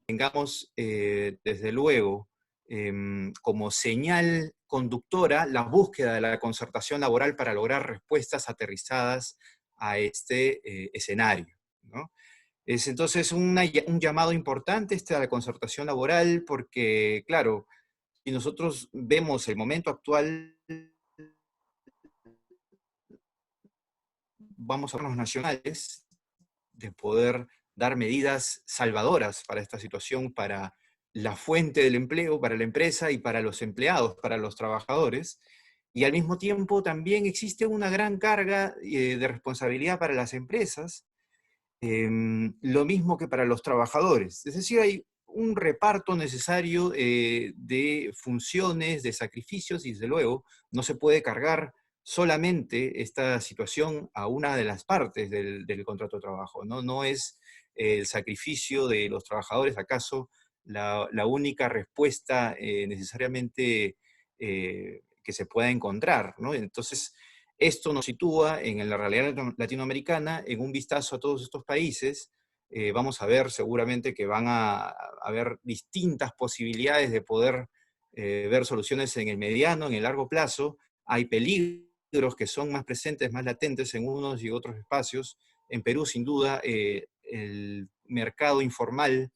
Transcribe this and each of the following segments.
Tengamos, desde luego, como señal conductora la búsqueda de la concertación laboral para lograr respuestas aterrizadas a este escenario, ¿no? Es entonces un llamado importante a la concertación laboral porque, claro, si nosotros vemos el momento actual, vamos a los nacionales, de poder dar medidas salvadoras para esta situación, para la fuente del empleo, para la empresa y para los empleados, para los trabajadores. Y al mismo tiempo también existe una gran carga de responsabilidad para las empresas, lo mismo que para los trabajadores. Es decir, hay un reparto necesario de funciones, de sacrificios, y desde luego no se puede cargar solamente esta situación a una de las partes del contrato de trabajo, ¿no? No es el sacrificio de los trabajadores, acaso, la única respuesta necesariamente que se pueda encontrar, ¿no? Entonces, esto nos sitúa en la realidad latinoamericana, en un vistazo a todos estos países. Vamos a ver seguramente que van a haber distintas posibilidades de poder ver soluciones en el mediano, en el largo plazo. Hay peligros que son más presentes, más latentes en unos y otros espacios. En Perú, sin duda, el mercado informal,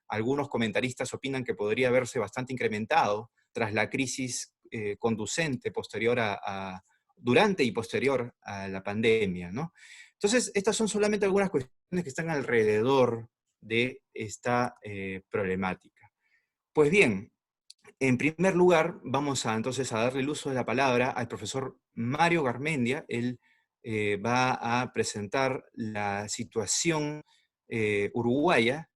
algunos comentaristas opinan que podría verse bastante incrementado tras la crisis conducente posterior durante y posterior a la pandemia, ¿no? Entonces, estas son solamente algunas cuestiones que están alrededor de esta problemática. Pues bien, en primer lugar, vamos entonces a darle el uso de la palabra al profesor Mario Garmendia. Él va a presentar la situación uruguaya.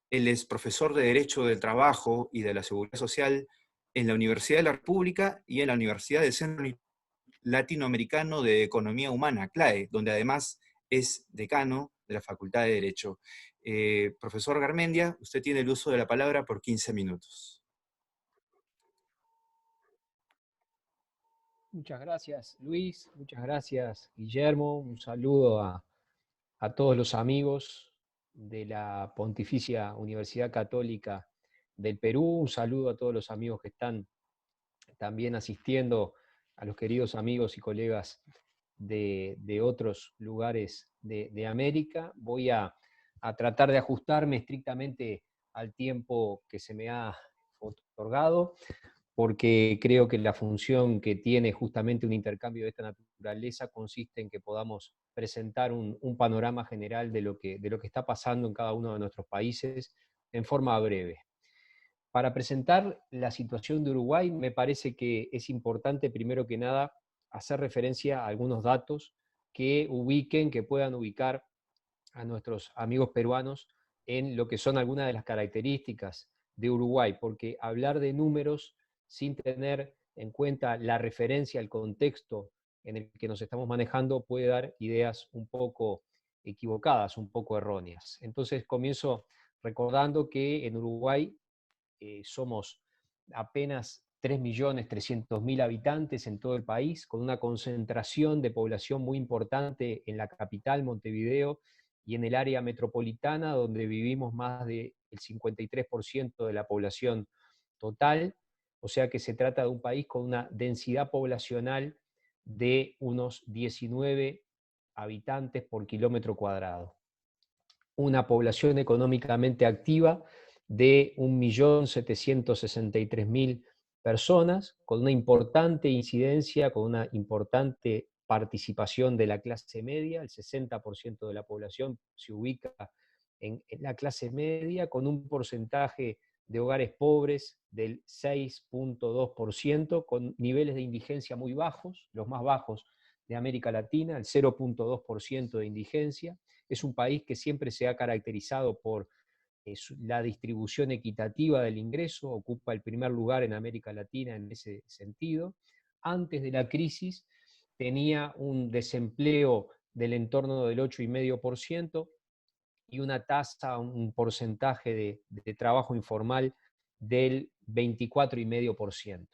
Él es profesor de Derecho del Trabajo y de la Seguridad Social en la Universidad de la República y en la Universidad del Centro Latinoamericano de Economía Humana, CLAE, donde además es decano de la Facultad de Derecho. Profesor Garmendia, usted tiene el uso de la palabra por 15 minutos. Muchas gracias, Luis. Muchas gracias, Guillermo. Un saludo a todos los amigos de la Pontificia Universidad Católica del Perú. Un saludo a todos los amigos que están también asistiendo, a los queridos amigos y colegas de otros lugares de América. Voy a tratar de ajustarme estrictamente al tiempo que se me ha otorgado, porque creo que la función que tiene justamente un intercambio de esta naturaleza consiste en que podamos presentar un panorama general de lo que está pasando en cada uno de nuestros países en forma breve. Para presentar la situación de Uruguay, me parece que es importante, primero que nada, hacer referencia a algunos datos que puedan ubicar a nuestros amigos peruanos en lo que son algunas de las características de Uruguay, porque hablar de números sin tener en cuenta la referencia, el contexto en el que nos estamos manejando puede dar ideas un poco equivocadas, un poco erróneas. Entonces comienzo recordando que en Uruguay somos apenas 3.300.000 habitantes en todo el país, con una concentración de población muy importante en la capital, Montevideo, y en el área metropolitana, donde vivimos más del 53% de la población total, o sea que se trata de un país con una densidad poblacional de unos 19 habitantes por kilómetro cuadrado. Una población económicamente activa de 1.763.000 personas, con una importante incidencia, con una importante participación de la clase media. El 60% de la población se ubica en la clase media, con un porcentaje de hogares pobres del 6.2%, con niveles de indigencia muy bajos, los más bajos de América Latina, el 0.2% de indigencia. Es un país que siempre se ha caracterizado por la distribución equitativa del ingreso, ocupa el primer lugar en América Latina en ese sentido. Antes de la crisis tenía un desempleo del entorno del 8,5% y una tasa, un porcentaje de trabajo informal del 24,5%.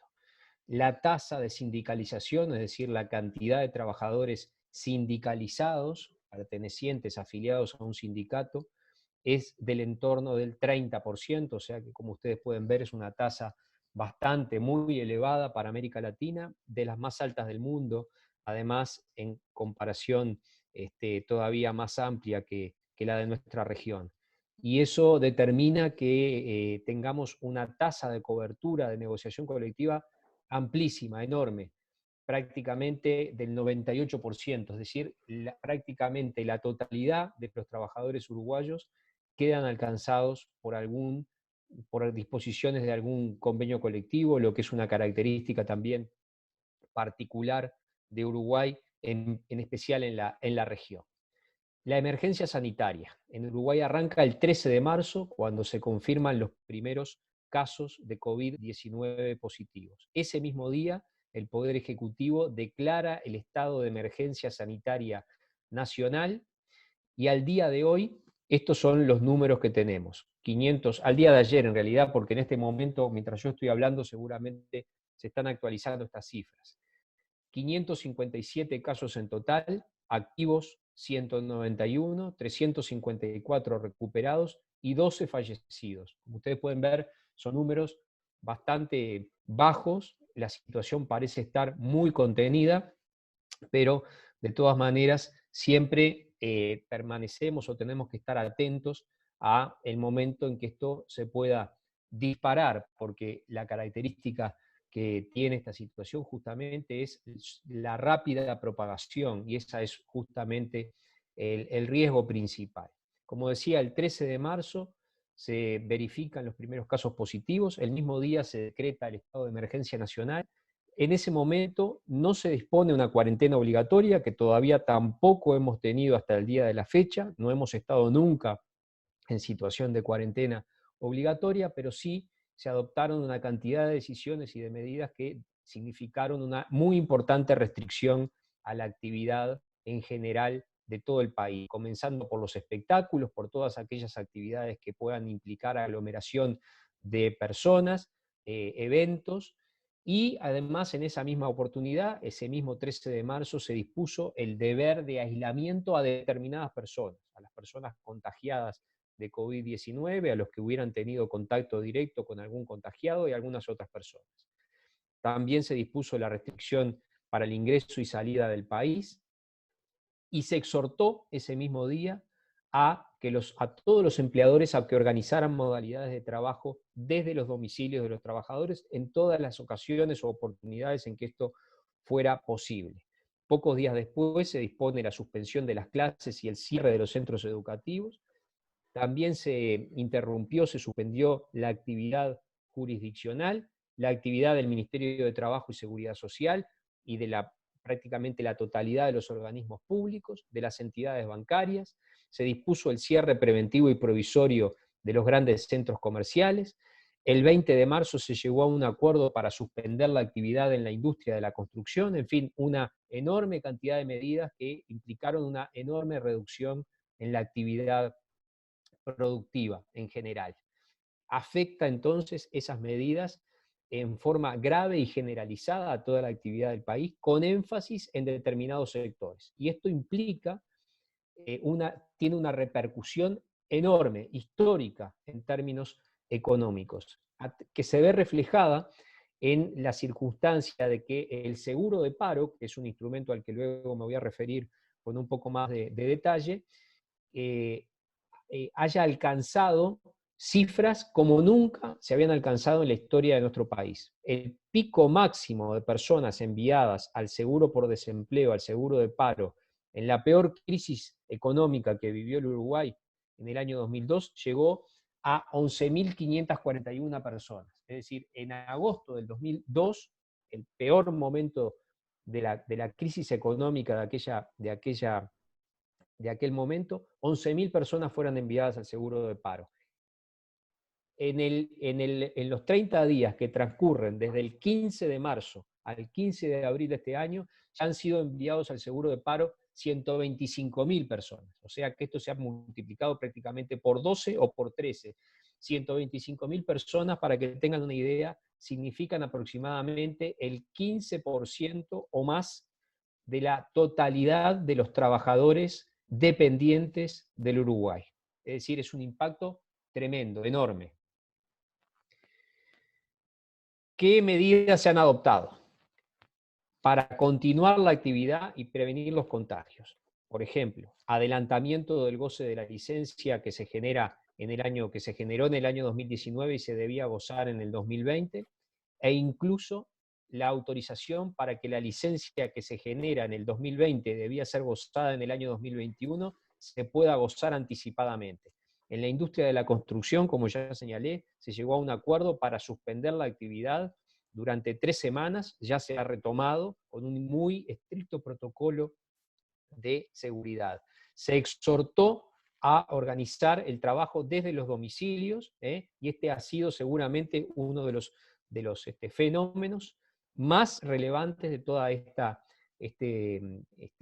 La tasa de sindicalización, es decir, la cantidad de trabajadores sindicalizados, pertenecientes, afiliados a un sindicato, es del entorno del 30%, o sea que como ustedes pueden ver es una tasa bastante, muy elevada para América Latina, de las más altas del mundo, además en comparación todavía más amplia que la de nuestra región. Y eso determina que tengamos una tasa de cobertura de negociación colectiva amplísima, enorme, prácticamente del 98%, es decir, prácticamente la totalidad de los trabajadores uruguayos quedan alcanzados por disposiciones de algún convenio colectivo, lo que es una característica también particular de Uruguay, en especial en la región. La emergencia sanitaria. En Uruguay arranca el 13 de marzo, cuando se confirman los primeros casos de COVID-19 positivos. Ese mismo día, el Poder Ejecutivo declara el estado de emergencia sanitaria nacional y al día de hoy, estos son los números que tenemos. 500, al día de ayer en realidad, porque en este momento, mientras yo estoy hablando, seguramente se están actualizando estas cifras. 557 casos en total, activos 191, 354 recuperados y 12 fallecidos. Como ustedes pueden ver, son números bastante bajos, la situación parece estar muy contenida, pero de todas maneras siempre permanecemos o tenemos que estar atentos a el momento en que esto se pueda disparar, porque la característica que tiene esta situación justamente es la rápida propagación, y esa es justamente el riesgo principal. Como decía, el 13 de marzo se verifican los primeros casos positivos, el mismo día se decreta el estado de emergencia nacional. En ese momento no se dispone una cuarentena obligatoria, que todavía tampoco hemos tenido hasta el día de la fecha, no hemos estado nunca en situación de cuarentena obligatoria, pero sí se adoptaron una cantidad de decisiones y de medidas que significaron una muy importante restricción a la actividad en general de todo el país, comenzando por los espectáculos, por todas aquellas actividades que puedan implicar aglomeración de personas, eventos, y además en esa misma oportunidad, ese mismo 13 de marzo, se dispuso el deber de aislamiento a determinadas personas, a las personas contagiadas de COVID-19, a los que hubieran tenido contacto directo con algún contagiado y algunas otras personas. También se dispuso la restricción para el ingreso y salida del país, y se exhortó ese mismo día a todos los empleadores a que organizaran modalidades de trabajo desde los domicilios de los trabajadores en todas las ocasiones o oportunidades en que esto fuera posible. Pocos días después se dispone la suspensión de las clases y el cierre de los centros educativos. También se interrumpió, se suspendió la actividad jurisdiccional, la actividad del Ministerio de Trabajo y Seguridad Social y de prácticamente la totalidad de los organismos públicos, de las entidades bancarias. Se dispuso el cierre preventivo y provisorio de los grandes centros comerciales. El 20 de marzo se llegó a un acuerdo para suspender la actividad en la industria de la construcción. En fin, una enorme cantidad de medidas que implicaron una enorme reducción en la actividad productiva en general. Afecta entonces esas medidas en forma grave y generalizada a toda la actividad del país, con énfasis en determinados sectores. Y esto implica, tiene una repercusión enorme, histórica, en términos económicos, que se ve reflejada en la circunstancia de que el seguro de paro, que es un instrumento al que luego me voy a referir con un poco más de detalle, eh, haya alcanzado cifras como nunca se habían alcanzado en la historia de nuestro país. El pico máximo de personas enviadas al seguro por desempleo, al seguro de paro, en la peor crisis económica que vivió el Uruguay en el año 2002, llegó a 11.541 personas. Es decir, en agosto del 2002, el peor momento de la crisis económica de aquel momento, 11.000 personas fueron enviadas al seguro de paro. En los 30 días que transcurren desde el 15 de marzo al 15 de abril de este año, ya han sido enviados al seguro de paro 125.000 personas. O sea que esto se ha multiplicado prácticamente por 12 o por 13. 125.000 personas, para que tengan una idea, significan aproximadamente el 15% o más de la totalidad de los trabajadores dependientes del Uruguay. Es decir, es un impacto tremendo, enorme. ¿Qué medidas se han adoptado para continuar la actividad y prevenir los contagios? Por ejemplo, adelantamiento del goce de la licencia que se generó en el año 2019 y se debía gozar en el 2020, e incluso la autorización para que la licencia que se genera en el 2020 debía ser gozada en el año 2021, se pueda gozar anticipadamente. En la industria de la construcción, como ya señalé, se llegó a un acuerdo para suspender la actividad durante 3 semanas, ya se ha retomado con un muy estricto protocolo de seguridad. Se exhortó a organizar el trabajo desde los domicilios, y este ha sido seguramente uno de los fenómenos más relevantes de toda este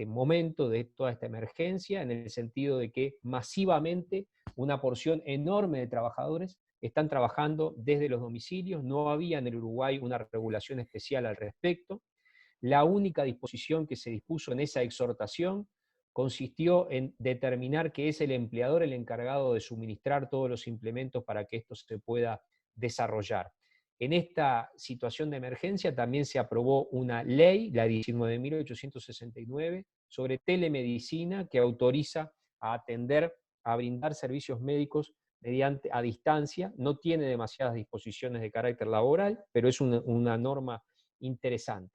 momento, de toda esta emergencia, en el sentido de que masivamente una porción enorme de trabajadores están trabajando desde los domicilios. No había en el Uruguay una regulación especial al respecto. La única disposición que se dispuso en esa exhortación consistió en determinar que es el empleador el encargado de suministrar todos los implementos para que esto se pueda desarrollar. En esta situación de emergencia también se aprobó una ley, la 19.869, sobre telemedicina, que autoriza a brindar servicios médicos a distancia, no tiene demasiadas disposiciones de carácter laboral, pero es una norma interesante.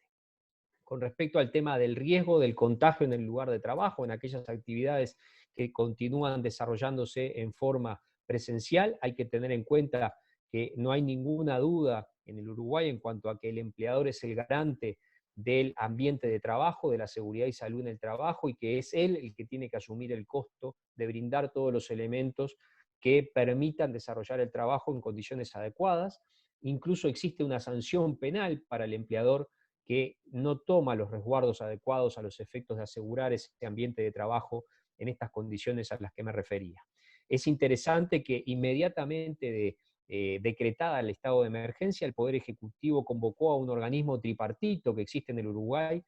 Con respecto al tema del riesgo del contagio en el lugar de trabajo, en aquellas actividades que continúan desarrollándose en forma presencial, hay que tener en cuenta que no hay ninguna duda en el Uruguay en cuanto a que el empleador es el garante del ambiente de trabajo, de la seguridad y salud en el trabajo, y que es él el que tiene que asumir el costo de brindar todos los elementos que permitan desarrollar el trabajo en condiciones adecuadas. Incluso existe una sanción penal para el empleador que no toma los resguardos adecuados a los efectos de asegurar ese ambiente de trabajo en estas condiciones a las que me refería. Es interesante que inmediatamente decretada el estado de emergencia, el Poder Ejecutivo convocó a un organismo tripartito que existe en el Uruguay,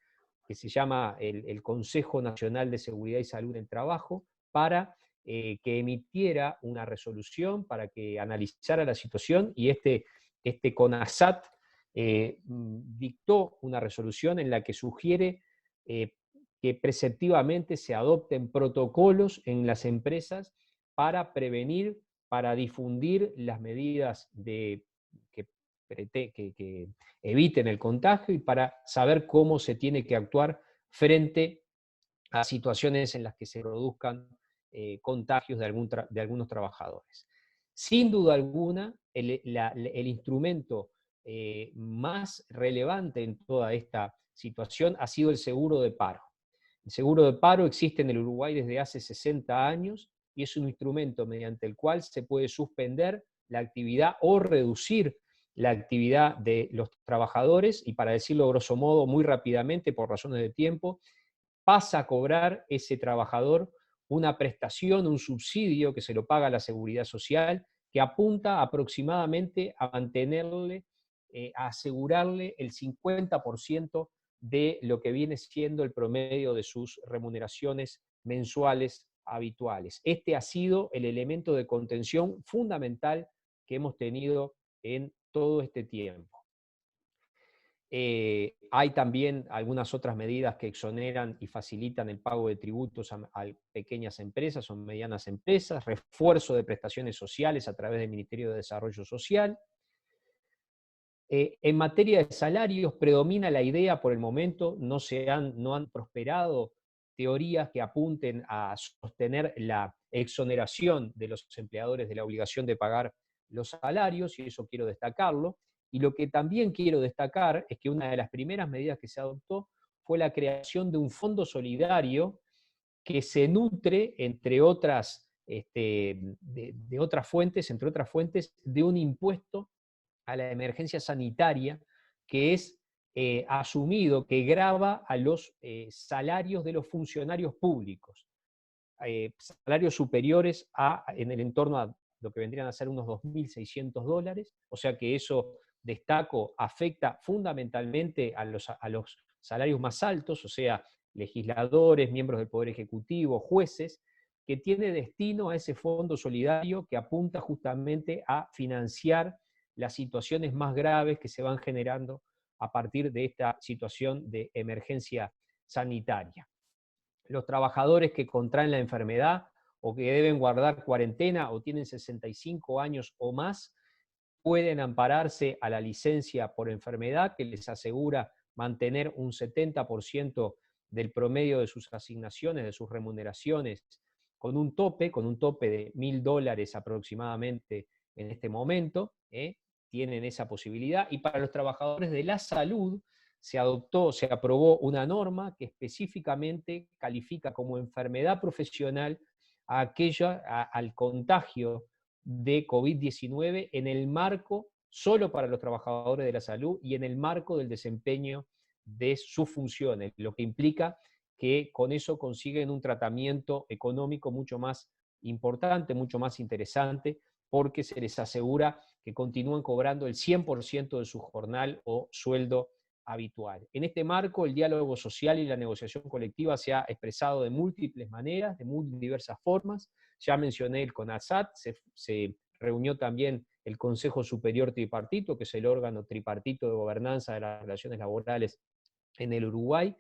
que se llama el Consejo Nacional de Seguridad y Salud en el Trabajo, para que emitiera una resolución, para que analizara la situación, y este CONASAT dictó una resolución en la que sugiere que preceptivamente se adopten protocolos en las empresas para prevenir, para difundir las medidas que eviten el contagio y para saber cómo se tiene que actuar frente a situaciones en las que se produzcan contagios de algunos trabajadores. Sin duda alguna, el instrumento más relevante en toda esta situación ha sido el seguro de paro. El seguro de paro existe en el Uruguay desde hace 60 años y es un instrumento mediante el cual se puede suspender la actividad o reducir la actividad de los trabajadores, y para decirlo grosso modo, muy rápidamente, por razones de tiempo, pasa a cobrar ese trabajador una prestación, un subsidio que se lo paga la Seguridad Social, que apunta aproximadamente a mantenerle, a asegurarle el 50% de lo que viene siendo el promedio de sus remuneraciones mensuales habituales. Este ha sido el elemento de contención fundamental que hemos tenido en todo este tiempo. Hay también algunas otras medidas que exoneran y facilitan el pago de tributos a pequeñas empresas o medianas empresas, refuerzo de prestaciones sociales a través del Ministerio de Desarrollo Social. En materia de salarios predomina la idea por el momento, no han prosperado teorías que apunten a sostener la exoneración de los empleadores de la obligación de pagar los salarios, y eso quiero destacarlo. Y lo que también quiero destacar es que una de las primeras medidas que se adoptó fue la creación de un fondo solidario que se nutre, entre otras, de otras fuentes, entre otras fuentes, de un impuesto a la emergencia sanitaria que es asumido, que grava a los salarios de los funcionarios públicos, salarios superiores en el entorno a lo que vendrían a ser unos $2.600, o sea que eso, destaco, afecta fundamentalmente a los salarios más altos, o sea, legisladores, miembros del Poder Ejecutivo, jueces, que tiene destino a ese fondo solidario que apunta justamente a financiar las situaciones más graves que se van generando a partir de esta situación de emergencia sanitaria. Los trabajadores que contraen la enfermedad o que deben guardar cuarentena o tienen 65 años o más pueden ampararse a la licencia por enfermedad, que les asegura mantener un 70% del promedio de sus asignaciones, de sus remuneraciones, con un tope de $1.000 aproximadamente en este momento, tienen esa posibilidad. Y para los trabajadores de la salud se aprobó una norma que específicamente califica como enfermedad profesional al contagio de COVID-19 en el marco, solo para los trabajadores de la salud y en el marco del desempeño de sus funciones, lo que implica que con eso consiguen un tratamiento económico mucho más importante, mucho más interesante, porque se les asegura que continúan cobrando el 100% de su jornal o sueldo habitual. En este marco, el diálogo social y la negociación colectiva se ha expresado de múltiples maneras, de muy diversas formas. Ya mencioné el CONASAT, se reunió también el Consejo Superior Tripartito, que es el órgano tripartito de gobernanza de las relaciones laborales en el Uruguay.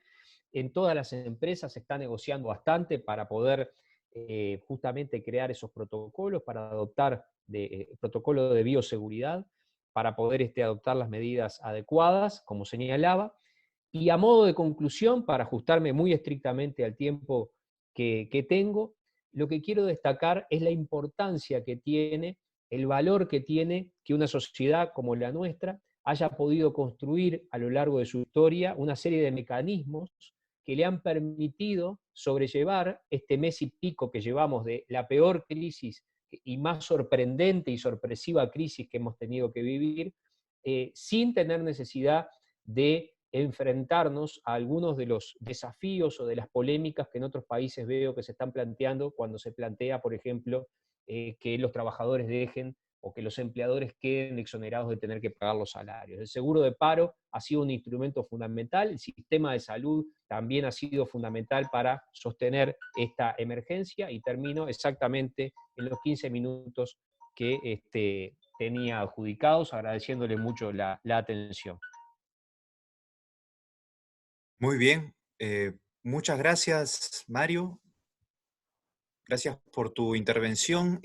En todas las empresas se está negociando bastante para poder justamente crear esos protocolos para adoptar protocolo de bioseguridad, para poder adoptar las medidas adecuadas, como señalaba. Y a modo de conclusión, para ajustarme muy estrictamente al tiempo que tengo, lo que quiero destacar es la importancia que tiene, el valor que tiene que una sociedad como la nuestra haya podido construir a lo largo de su historia una serie de mecanismos que le han permitido sobrellevar este mes y pico que llevamos de la peor crisis y más sorprendente y sorpresiva crisis que hemos tenido que vivir, sin tener necesidad de enfrentarnos a algunos de los desafíos o de las polémicas que en otros países veo que se están planteando cuando se plantea, por ejemplo, que los trabajadores dejen o que los empleadores queden exonerados de tener que pagar los salarios. El seguro de paro ha sido un instrumento fundamental, el sistema de salud también ha sido fundamental para sostener esta emergencia, y termino exactamente en los 15 minutos que tenía adjudicados, agradeciéndole mucho la atención. Muy bien. Muchas gracias, Mario. Gracias por tu intervención.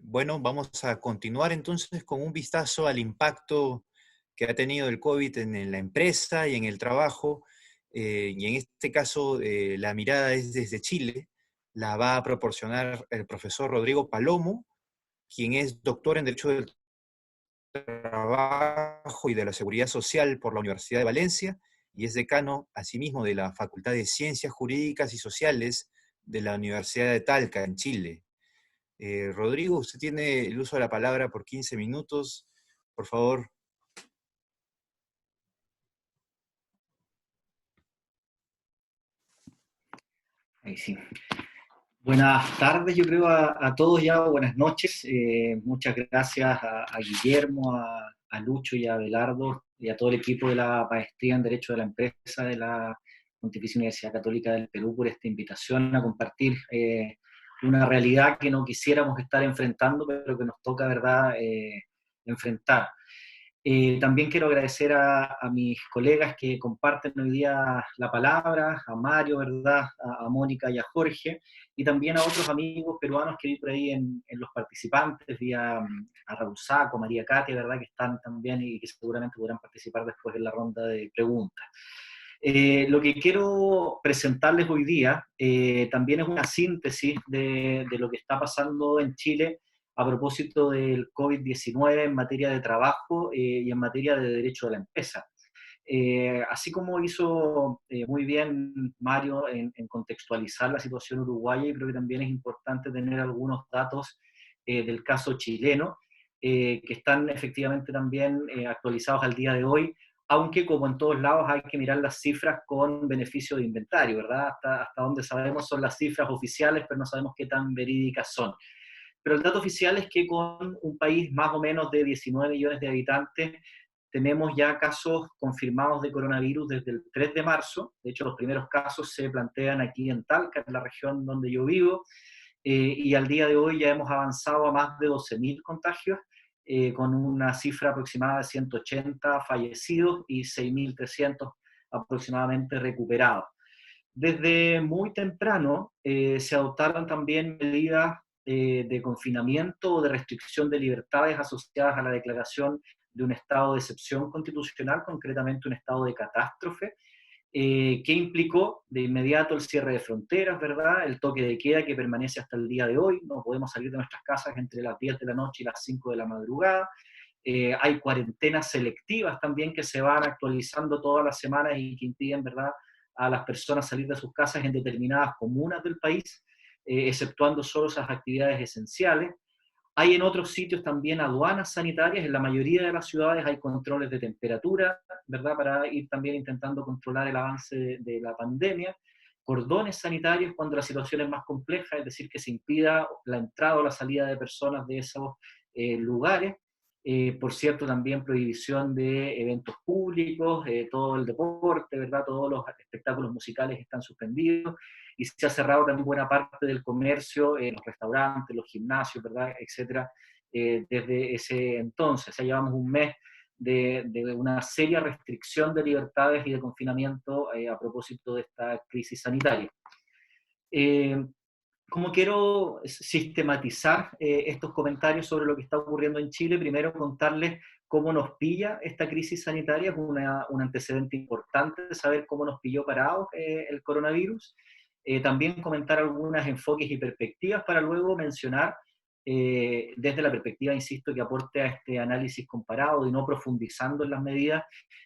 Bueno, vamos a continuar entonces con un vistazo al impacto que ha tenido el COVID en la empresa y en el trabajo. Y en este caso, la mirada es desde Chile. La va a proporcionar el profesor Rodrigo Palomo, quien es doctor en Derecho del Trabajo y de la Seguridad Social por la Universidad de Valencia, y es decano, asimismo, de la Facultad de Ciencias Jurídicas y Sociales de la Universidad de Talca, en Chile. Rodrigo, usted tiene el uso de la palabra por 15 minutos. Por favor. Ahí sí. Buenas tardes, yo creo, a todos ya, buenas noches. Muchas gracias a Guillermo, a Lucho y a Abelardo y a todo el equipo de la Maestría en Derecho de la Empresa de la Pontificia Universidad Católica del Perú por esta invitación a compartir una realidad que no quisiéramos estar enfrentando, pero que nos toca, ¿verdad?, enfrentar. También quiero agradecer a mis colegas que comparten hoy día la palabra, a Mario, ¿verdad?, a Mónica y a Jorge, y también a otros amigos peruanos que vi por ahí en los participantes, vi a Raúl Saco, María Katia, ¿verdad?, que están también y que seguramente podrán participar después en la ronda de preguntas. Lo que quiero presentarles hoy día también es una síntesis de lo que está pasando en Chile a propósito del COVID-19 en materia de trabajo y en materia de derecho de la empresa. Así como hizo muy bien Mario en contextualizar la situación uruguaya, y creo que también es importante tener algunos datos del caso chileno, que están efectivamente también actualizados al día de hoy, aunque como en todos lados hay que mirar las cifras con beneficio de inventario, ¿verdad? Hasta donde sabemos son las cifras oficiales, pero no sabemos qué tan verídicas son. Pero el dato oficial es que con un país más o menos de 19 millones de habitantes, tenemos ya casos confirmados de coronavirus desde el 3 de marzo. De hecho, los primeros casos se plantean aquí en Talca, en la región donde yo vivo, y al día de hoy ya hemos avanzado a más de 12.000 contagios, con una cifra aproximada de 180 fallecidos y 6.300 aproximadamente recuperados. Desde muy temprano se adoptaron también medidas de confinamiento o de restricción de libertades asociadas a la declaración de un estado de excepción constitucional, concretamente un estado de catástrofe, que implicó de inmediato el cierre de fronteras, ¿verdad?, el toque de queda que permanece hasta el día de hoy. No podemos salir de nuestras casas entre las 10 de la noche y las 5 de la madrugada. Hay cuarentenas selectivas también que se van actualizando todas las semanas y que impiden, ¿verdad?, a las personas salir de sus casas en determinadas comunas del país, exceptuando solo esas actividades esenciales. Hay en otros sitios también aduanas sanitarias, en la mayoría de las ciudades hay controles de temperatura, ¿verdad?, para ir también intentando controlar el avance de la pandemia. Cordones sanitarios cuando la situación es más compleja, es decir, que se impida la entrada o la salida de personas de esos lugares. Por cierto, también prohibición de eventos públicos, todo el deporte, ¿verdad? Todos los espectáculos musicales están suspendidos, y se ha cerrado también buena parte del comercio, los restaurantes, los gimnasios, ¿verdad?, etcétera, desde ese entonces. Ya llevamos un mes de una seria restricción de libertades y de confinamiento a propósito de esta crisis sanitaria. ¿Cómo quiero sistematizar estos comentarios sobre lo que está ocurriendo en Chile? Primero contarles cómo nos pilla esta crisis sanitaria, es un antecedente importante de saber cómo nos pilló parados el coronavirus. También comentar algunos enfoques y perspectivas para luego mencionar desde la perspectiva, insisto, que aporte a este análisis comparado y no profundizando en las medidas,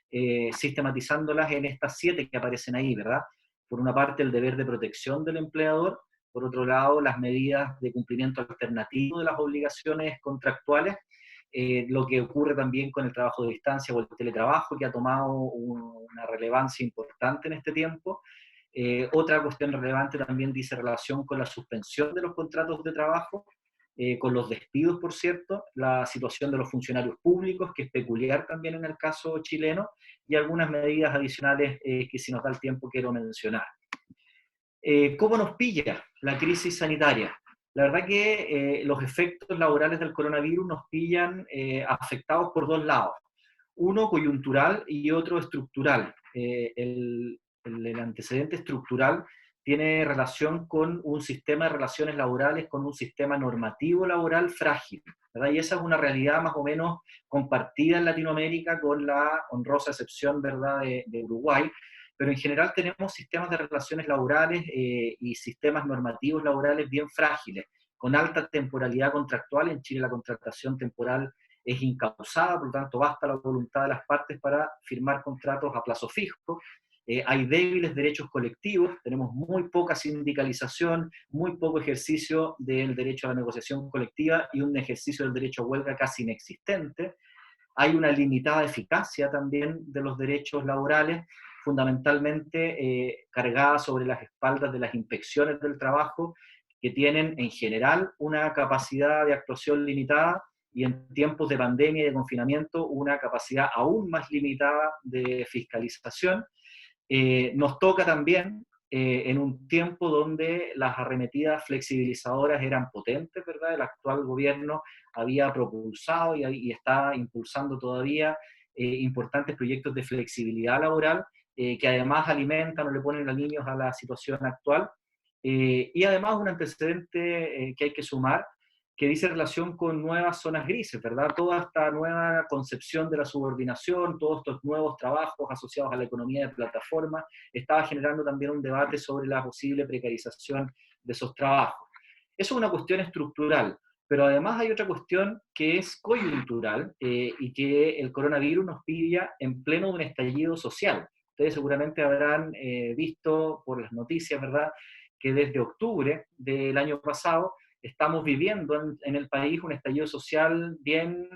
sistematizándolas en estas 7 que aparecen ahí, ¿verdad? Por una parte, el deber de protección del empleador. Por otro lado, las medidas de cumplimiento alternativo de las obligaciones contractuales, lo que ocurre también con el trabajo de distancia o el teletrabajo, que ha tomado una relevancia importante en este tiempo. Otra cuestión relevante también dice relación con la suspensión de los contratos de trabajo, con los despidos, por cierto, la situación de los funcionarios públicos, que es peculiar también en el caso chileno, y algunas medidas adicionales que si nos da el tiempo quiero mencionar. ¿Cómo nos pilla la crisis sanitaria? La verdad que los efectos laborales del coronavirus nos pillan afectados por 2 lados. Uno coyuntural y otro estructural. El antecedente estructural tiene relación con un sistema de relaciones laborales, con un sistema normativo laboral frágil, ¿verdad? Y esa es una realidad más o menos compartida en Latinoamérica, con la honrosa excepción, ¿verdad?, de Uruguay, pero en general tenemos sistemas de relaciones laborales y sistemas normativos laborales bien frágiles, con alta temporalidad contractual. En Chile la contratación temporal es incausada, por lo tanto basta la voluntad de las partes para firmar contratos a plazo fijo. Hay débiles derechos colectivos, tenemos muy poca sindicalización, muy poco ejercicio del derecho a la negociación colectiva y un ejercicio del derecho a huelga casi inexistente. Hay una limitada eficacia también de los derechos laborales, fundamentalmente cargada sobre las espaldas de las inspecciones del trabajo, que tienen en general una capacidad de actuación limitada, y en tiempos de pandemia y de confinamiento una capacidad aún más limitada de fiscalización. Nos toca también en un tiempo donde las arremetidas flexibilizadoras eran potentes, ¿verdad? El actual gobierno había propulsado y está impulsando todavía importantes proyectos de flexibilidad laboral que además alimentan o le ponen aliños a la situación actual. Y además un antecedente que hay que sumar, que dice relación con nuevas zonas grises, ¿verdad? Toda esta nueva concepción de la subordinación, todos estos nuevos trabajos asociados a la economía de plataforma, estaba generando también un debate sobre la posible precarización de esos trabajos. Eso es una cuestión estructural, pero además hay otra cuestión que es coyuntural y que el coronavirus nos pilla en pleno de un estallido social. Ustedes seguramente habrán visto por las noticias, ¿verdad?, que desde octubre del año pasado estamos viviendo en el país un estallido social bien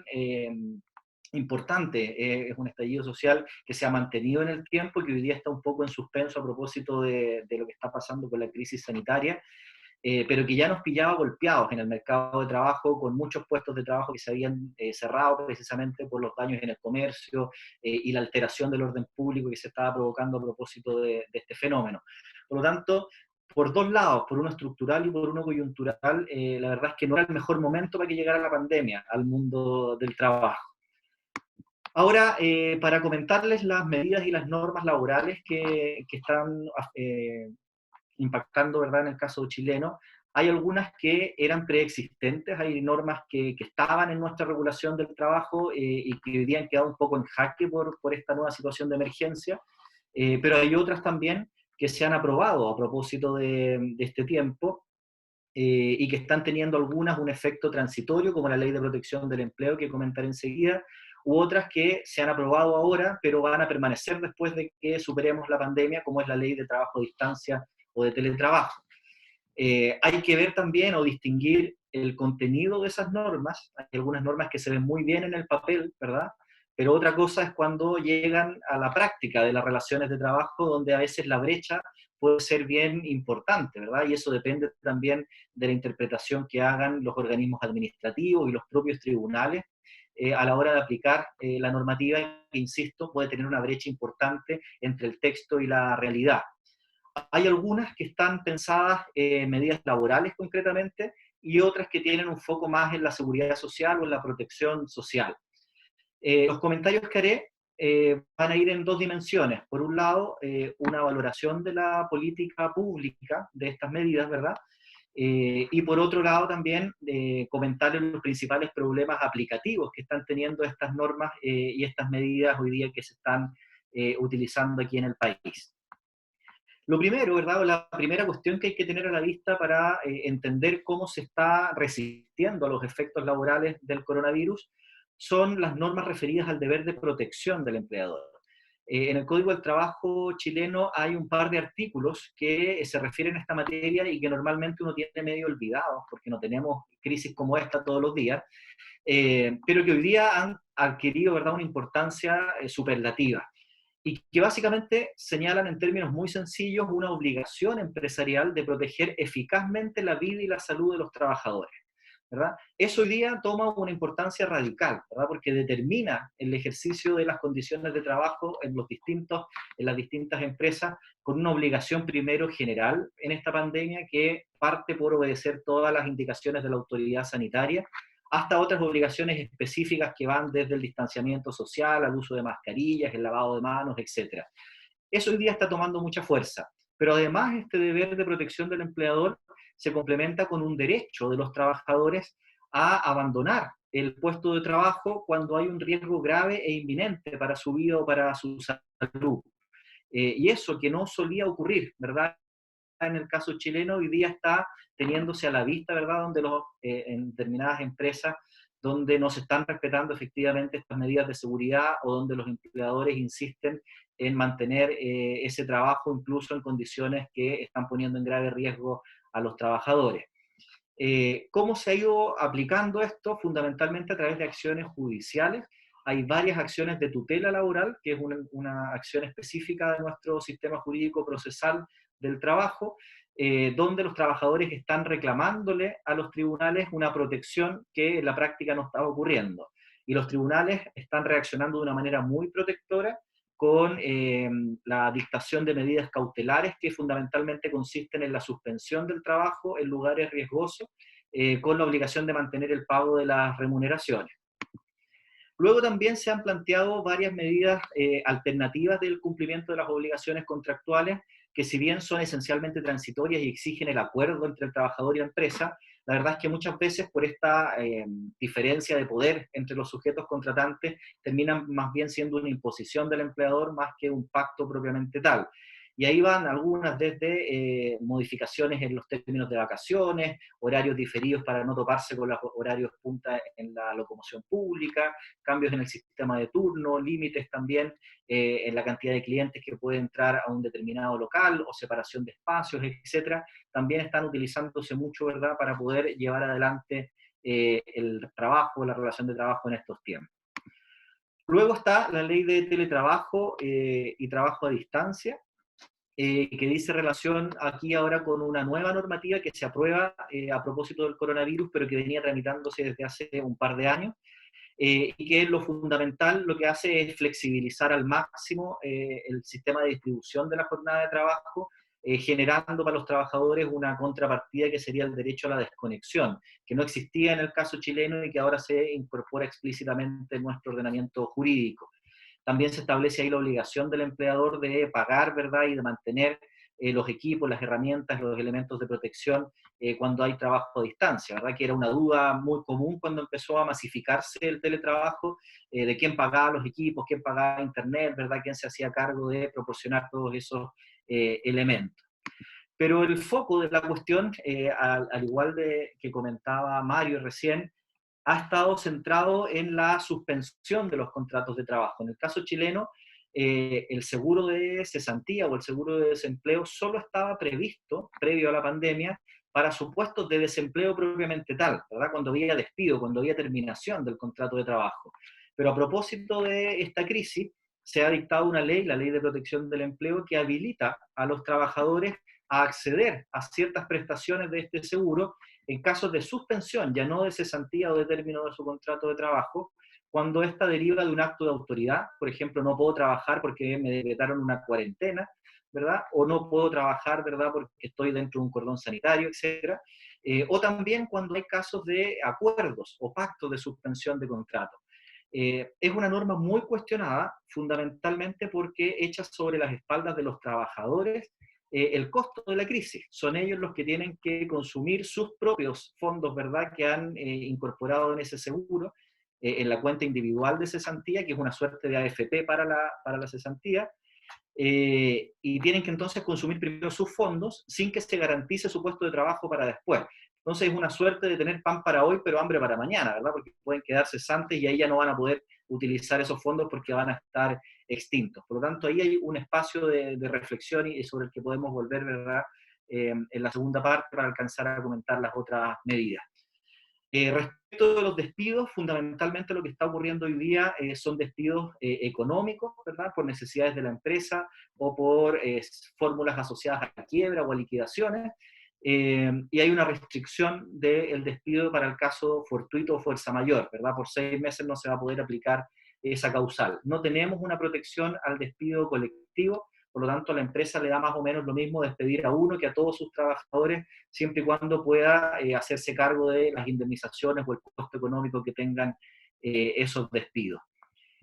importante. Es un estallido social que se ha mantenido en el tiempo y que hoy día está un poco en suspenso a propósito de lo que está pasando con la crisis sanitaria, pero que ya nos pillaba golpeados en el mercado de trabajo, con muchos puestos de trabajo que se habían cerrado precisamente por los daños en el comercio y la alteración del orden público que se estaba provocando a propósito de este fenómeno. Por lo tanto, por 2 lados, por uno estructural y por uno coyuntural, la verdad es que no era el mejor momento para que llegara la pandemia al mundo del trabajo. Ahora, para comentarles las medidas y las normas laborales que están impactando, ¿verdad?, en el caso chileno, hay algunas que eran preexistentes, hay normas que estaban en nuestra regulación del trabajo y que hoy día han quedado un poco en jaque por esta nueva situación de emergencia, pero hay otras también que se han aprobado a propósito de este tiempo y que están teniendo algunas un efecto transitorio, como la Ley de Protección del Empleo, que comentaré enseguida, u otras que se han aprobado ahora, pero van a permanecer después de que superemos la pandemia, como es la Ley de Trabajo a Distancia o de Teletrabajo. Hay que ver también o distinguir el contenido de esas normas. Hay algunas normas que se ven muy bien en el papel, ¿verdad? Pero otra cosa es cuando llegan a la práctica de las relaciones de trabajo, donde a veces la brecha puede ser bien importante, ¿verdad? Y eso depende también de la interpretación que hagan los organismos administrativos y los propios tribunales a la hora de aplicar la normativa, que, insisto, puede tener una brecha importante entre el texto y la realidad. Hay algunas que están pensadas en medidas laborales concretamente y otras que tienen un foco más en la seguridad social o en la protección social. Los comentarios que haré van a ir en 2 dimensiones. Por un lado, una valoración de la política pública de estas medidas, ¿verdad? Y por otro lado también comentarles los principales problemas aplicativos que están teniendo estas normas y estas medidas hoy día que se están utilizando aquí en el país. Lo primero, ¿verdad? La primera cuestión que hay que tener a la vista para entender cómo se está resistiendo a los efectos laborales del coronavirus son las normas referidas al deber de protección del empleador. En el Código del Trabajo chileno hay un par de artículos que se refieren a esta materia y que normalmente uno tiene medio olvidados porque no tenemos crisis como esta todos los días, pero que hoy día han adquirido, ¿verdad?, una importancia superlativa y que básicamente señalan en términos muy sencillos una obligación empresarial de proteger eficazmente la vida y la salud de los trabajadores, ¿verdad? Eso hoy día toma una importancia radical, ¿verdad? Porque determina el ejercicio de las condiciones de trabajo en las distintas empresas, con una obligación primero general en esta pandemia que parte por obedecer todas las indicaciones de la autoridad sanitaria, hasta otras obligaciones específicas que van desde el distanciamiento social, al uso de mascarillas, el lavado de manos, etc. Eso hoy día está tomando mucha fuerza, pero además este deber de protección del empleador se complementa con un derecho de los trabajadores a abandonar el puesto de trabajo cuando hay un riesgo grave e inminente para su vida o para su salud. Y eso que no solía ocurrir, ¿verdad? En el caso chileno hoy día está teniéndose a la vista, ¿verdad?, donde en determinadas empresas donde no se están respetando efectivamente estas medidas de seguridad o donde los empleadores insisten en mantener ese trabajo incluso en condiciones que están poniendo en grave riesgo a los trabajadores. ¿Cómo se ha ido aplicando esto? Fundamentalmente a través de acciones judiciales. Hay varias acciones de tutela laboral, que es una acción específica de nuestro sistema jurídico procesal del trabajo, donde los trabajadores están reclamándole a los tribunales una protección que en la práctica no estaba ocurriendo. Y los tribunales están reaccionando de una manera muy protectora con la dictación de medidas cautelares que fundamentalmente consisten en la suspensión del trabajo en lugares riesgosos, con la obligación de mantener el pago de las remuneraciones. Luego también se han planteado varias medidas alternativas del cumplimiento de las obligaciones contractuales, que si bien son esencialmente transitorias y exigen el acuerdo entre el trabajador y la empresa, la verdad es que muchas veces por esta diferencia de poder entre los sujetos contratantes terminan más bien siendo una imposición del empleador más que un pacto propiamente tal. Y ahí van algunas desde modificaciones en los términos de vacaciones, horarios diferidos para no toparse con los horarios punta en la locomoción pública, cambios en el sistema de turno, límites también en la cantidad de clientes que puede entrar a un determinado local o separación de espacios, etcétera. También están utilizándose mucho, ¿verdad?, para poder llevar adelante el trabajo, la relación de trabajo en estos tiempos. Luego está la ley de teletrabajo y trabajo a distancia, que dice relación aquí ahora con una nueva normativa que se aprueba a propósito del coronavirus, pero que venía tramitándose desde hace un par de años, y que lo fundamental lo que hace es flexibilizar al máximo el sistema de distribución de la jornada de trabajo, generando para los trabajadores una contrapartida que sería el derecho a la desconexión, que no existía en el caso chileno y que ahora se incorpora explícitamente en nuestro ordenamiento jurídico. También se establece ahí la obligación del empleador de pagar, ¿verdad?, y de mantener los equipos, las herramientas, los elementos de protección cuando hay trabajo a distancia, ¿verdad? Que era una duda muy común cuando empezó a masificarse el teletrabajo, de quién pagaba los equipos, quién pagaba internet, ¿verdad? Quién se hacía cargo de proporcionar todos esos elementos. Pero el foco de la cuestión, al igual de que comentaba Mario recién, ha estado centrado en la suspensión de los contratos de trabajo. En el caso chileno, el seguro de cesantía o el seguro de desempleo solo estaba previsto, previo a la pandemia, para supuestos de desempleo propiamente tal, ¿verdad? Cuando había despido, cuando había terminación del contrato de trabajo. Pero a propósito de esta crisis, se ha dictado una ley, la Ley de Protección del Empleo, que habilita a los trabajadores a acceder a ciertas prestaciones de este seguro en casos de suspensión, ya no de cesantía o de término de su contrato de trabajo, cuando esta deriva de un acto de autoridad. Por ejemplo, no puedo trabajar porque me decretaron una cuarentena, ¿verdad? O no puedo trabajar, ¿verdad?, porque estoy dentro de un cordón sanitario, etc. O también cuando hay casos de acuerdos o pactos de suspensión de contrato. Es una norma muy cuestionada, fundamentalmente porque hecha sobre las espaldas de los trabajadores, el costo de la crisis. Son ellos los que tienen que consumir sus propios fondos, ¿verdad?, que han incorporado en ese seguro, en la cuenta individual de cesantía, que es una suerte de AFP para la cesantía, y tienen que entonces consumir primero sus fondos sin que se garantice su puesto de trabajo para después. Entonces es una suerte de tener pan para hoy, pero hambre para mañana, ¿verdad? Porque pueden quedar cesantes y ahí ya no van a poder utilizar esos fondos porque van a estar extintos. Por lo tanto, ahí hay un espacio de reflexión y sobre el que podemos volver, ¿verdad?, en la segunda parte para alcanzar a comentar las otras medidas. Respecto de los despidos, fundamentalmente lo que está ocurriendo hoy día son despidos económicos, ¿verdad?, por necesidades de la empresa o por fórmulas asociadas a la quiebra o a liquidaciones, y hay una restricción del despido para el caso fortuito o fuerza mayor, ¿verdad? Por 6 meses no se va a poder aplicar esa causal. No tenemos una protección al despido colectivo, por lo tanto a la empresa le da más o menos lo mismo despedir a uno que a todos sus trabajadores, siempre y cuando pueda hacerse cargo de las indemnizaciones o el costo económico que tengan esos despidos.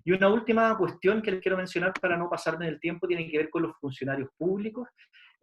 Y una última cuestión que les quiero mencionar para no pasarme del tiempo tiene que ver con los funcionarios públicos.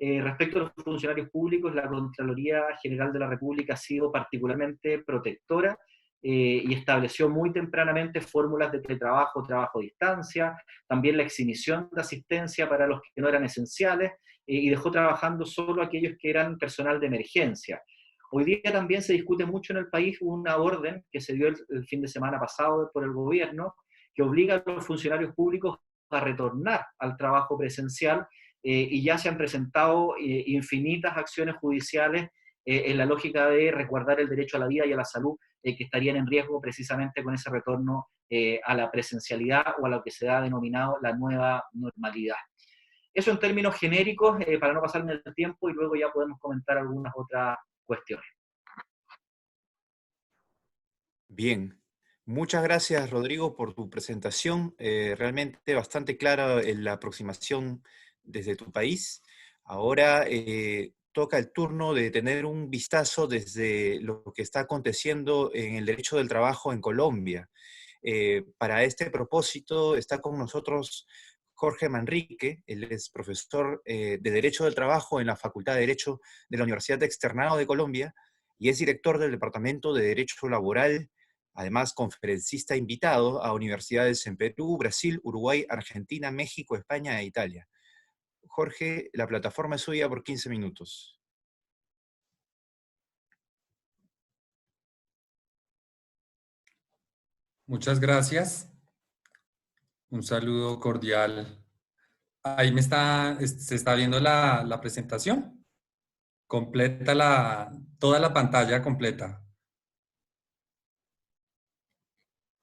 Respecto a los funcionarios públicos, la Contraloría General de la República ha sido particularmente protectora y estableció muy tempranamente fórmulas de teletrabajo, trabajo a distancia, también la exhibición de asistencia para los que no eran esenciales, y dejó trabajando solo aquellos que eran personal de emergencia. Hoy día también se discute mucho en el país una orden que se dio el fin de semana pasado por el gobierno, que obliga a los funcionarios públicos a retornar al trabajo presencial, y ya se han presentado infinitas acciones judiciales en la lógica de resguardar el derecho a la vida y a la salud, que estarían en riesgo precisamente con ese retorno a la presencialidad o a lo que se ha denominado la nueva normalidad. Eso en términos genéricos, para no pasarme el tiempo, y luego ya podemos comentar algunas otras cuestiones. Bien, muchas gracias Rodrigo por tu presentación, realmente bastante clara en la aproximación desde tu país. Ahora toca el turno de tener un vistazo desde lo que está aconteciendo en el derecho del trabajo en Colombia. Para este propósito está con nosotros Jorge Manrique, él es profesor de Derecho del Trabajo en la Facultad de Derecho de la Universidad Externado de Colombia y es director del Departamento de Derecho Laboral, además conferencista invitado a universidades en Perú, Brasil, Uruguay, Argentina, México, España e Italia. Jorge, la plataforma es suya por 15 minutos. Muchas gracias. Un saludo cordial. Ahí se está viendo la presentación. Completa toda la pantalla completa.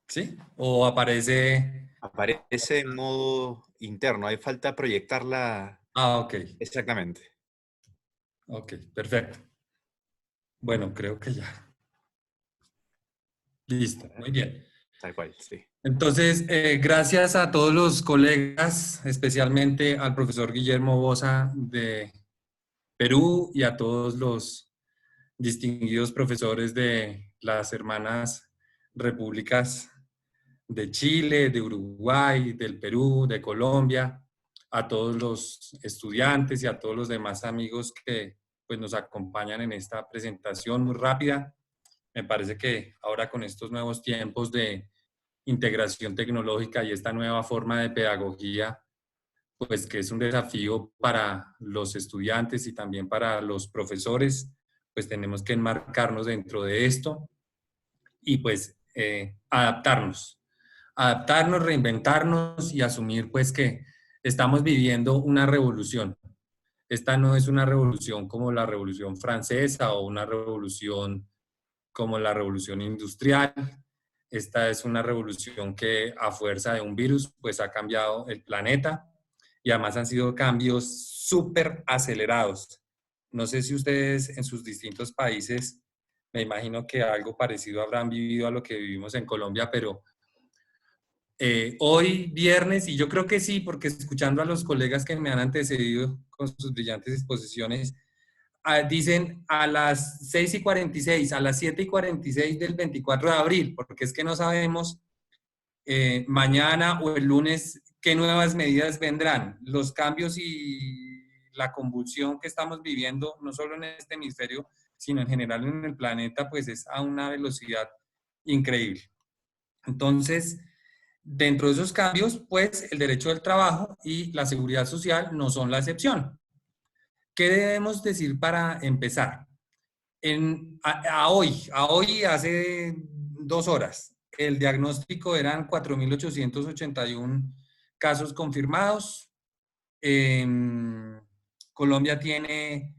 ¿Sí? ¿O aparece? Aparece en modo interno, hay falta proyectarla. Ah, ok. Exactamente. Ok, perfecto. Bueno, creo que ya. Listo, muy bien. Tal cual, sí. Entonces, gracias a todos los colegas, especialmente al profesor Guillermo Boza de Perú y a todos los distinguidos profesores de las hermanas repúblicas de Chile, de Uruguay, del Perú, de Colombia, a todos los estudiantes y a todos los demás amigos que pues, nos acompañan en esta presentación muy rápida. Me parece que ahora con estos nuevos tiempos de integración tecnológica y esta nueva forma de pedagogía, pues que es un desafío para los estudiantes y también para los profesores, pues tenemos que enmarcarnos dentro de esto y pues adaptarnos, reinventarnos y asumir pues que estamos viviendo una revolución. Esta no es una revolución como la Revolución Francesa o una revolución como la Revolución Industrial. Esta es una revolución que a fuerza de un virus pues ha cambiado el planeta y además han sido cambios súper acelerados. No sé si ustedes en sus distintos países, me imagino que algo parecido habrán vivido a lo que vivimos en Colombia, pero hoy viernes, y yo creo que sí, porque escuchando a los colegas que me han antecedido con sus brillantes exposiciones, dicen a las 6:46, a las 7:46 del 24 de abril, porque es que no sabemos mañana o el lunes qué nuevas medidas vendrán. Los cambios y la convulsión que estamos viviendo, no solo en este hemisferio, sino en general en el planeta, pues es a una velocidad increíble. Entonces, dentro de esos cambios, pues el derecho del trabajo y la seguridad social no son la excepción. ¿Qué debemos decir para empezar? A hoy, hace 2 horas, el diagnóstico eran 4.881 casos confirmados. Colombia tiene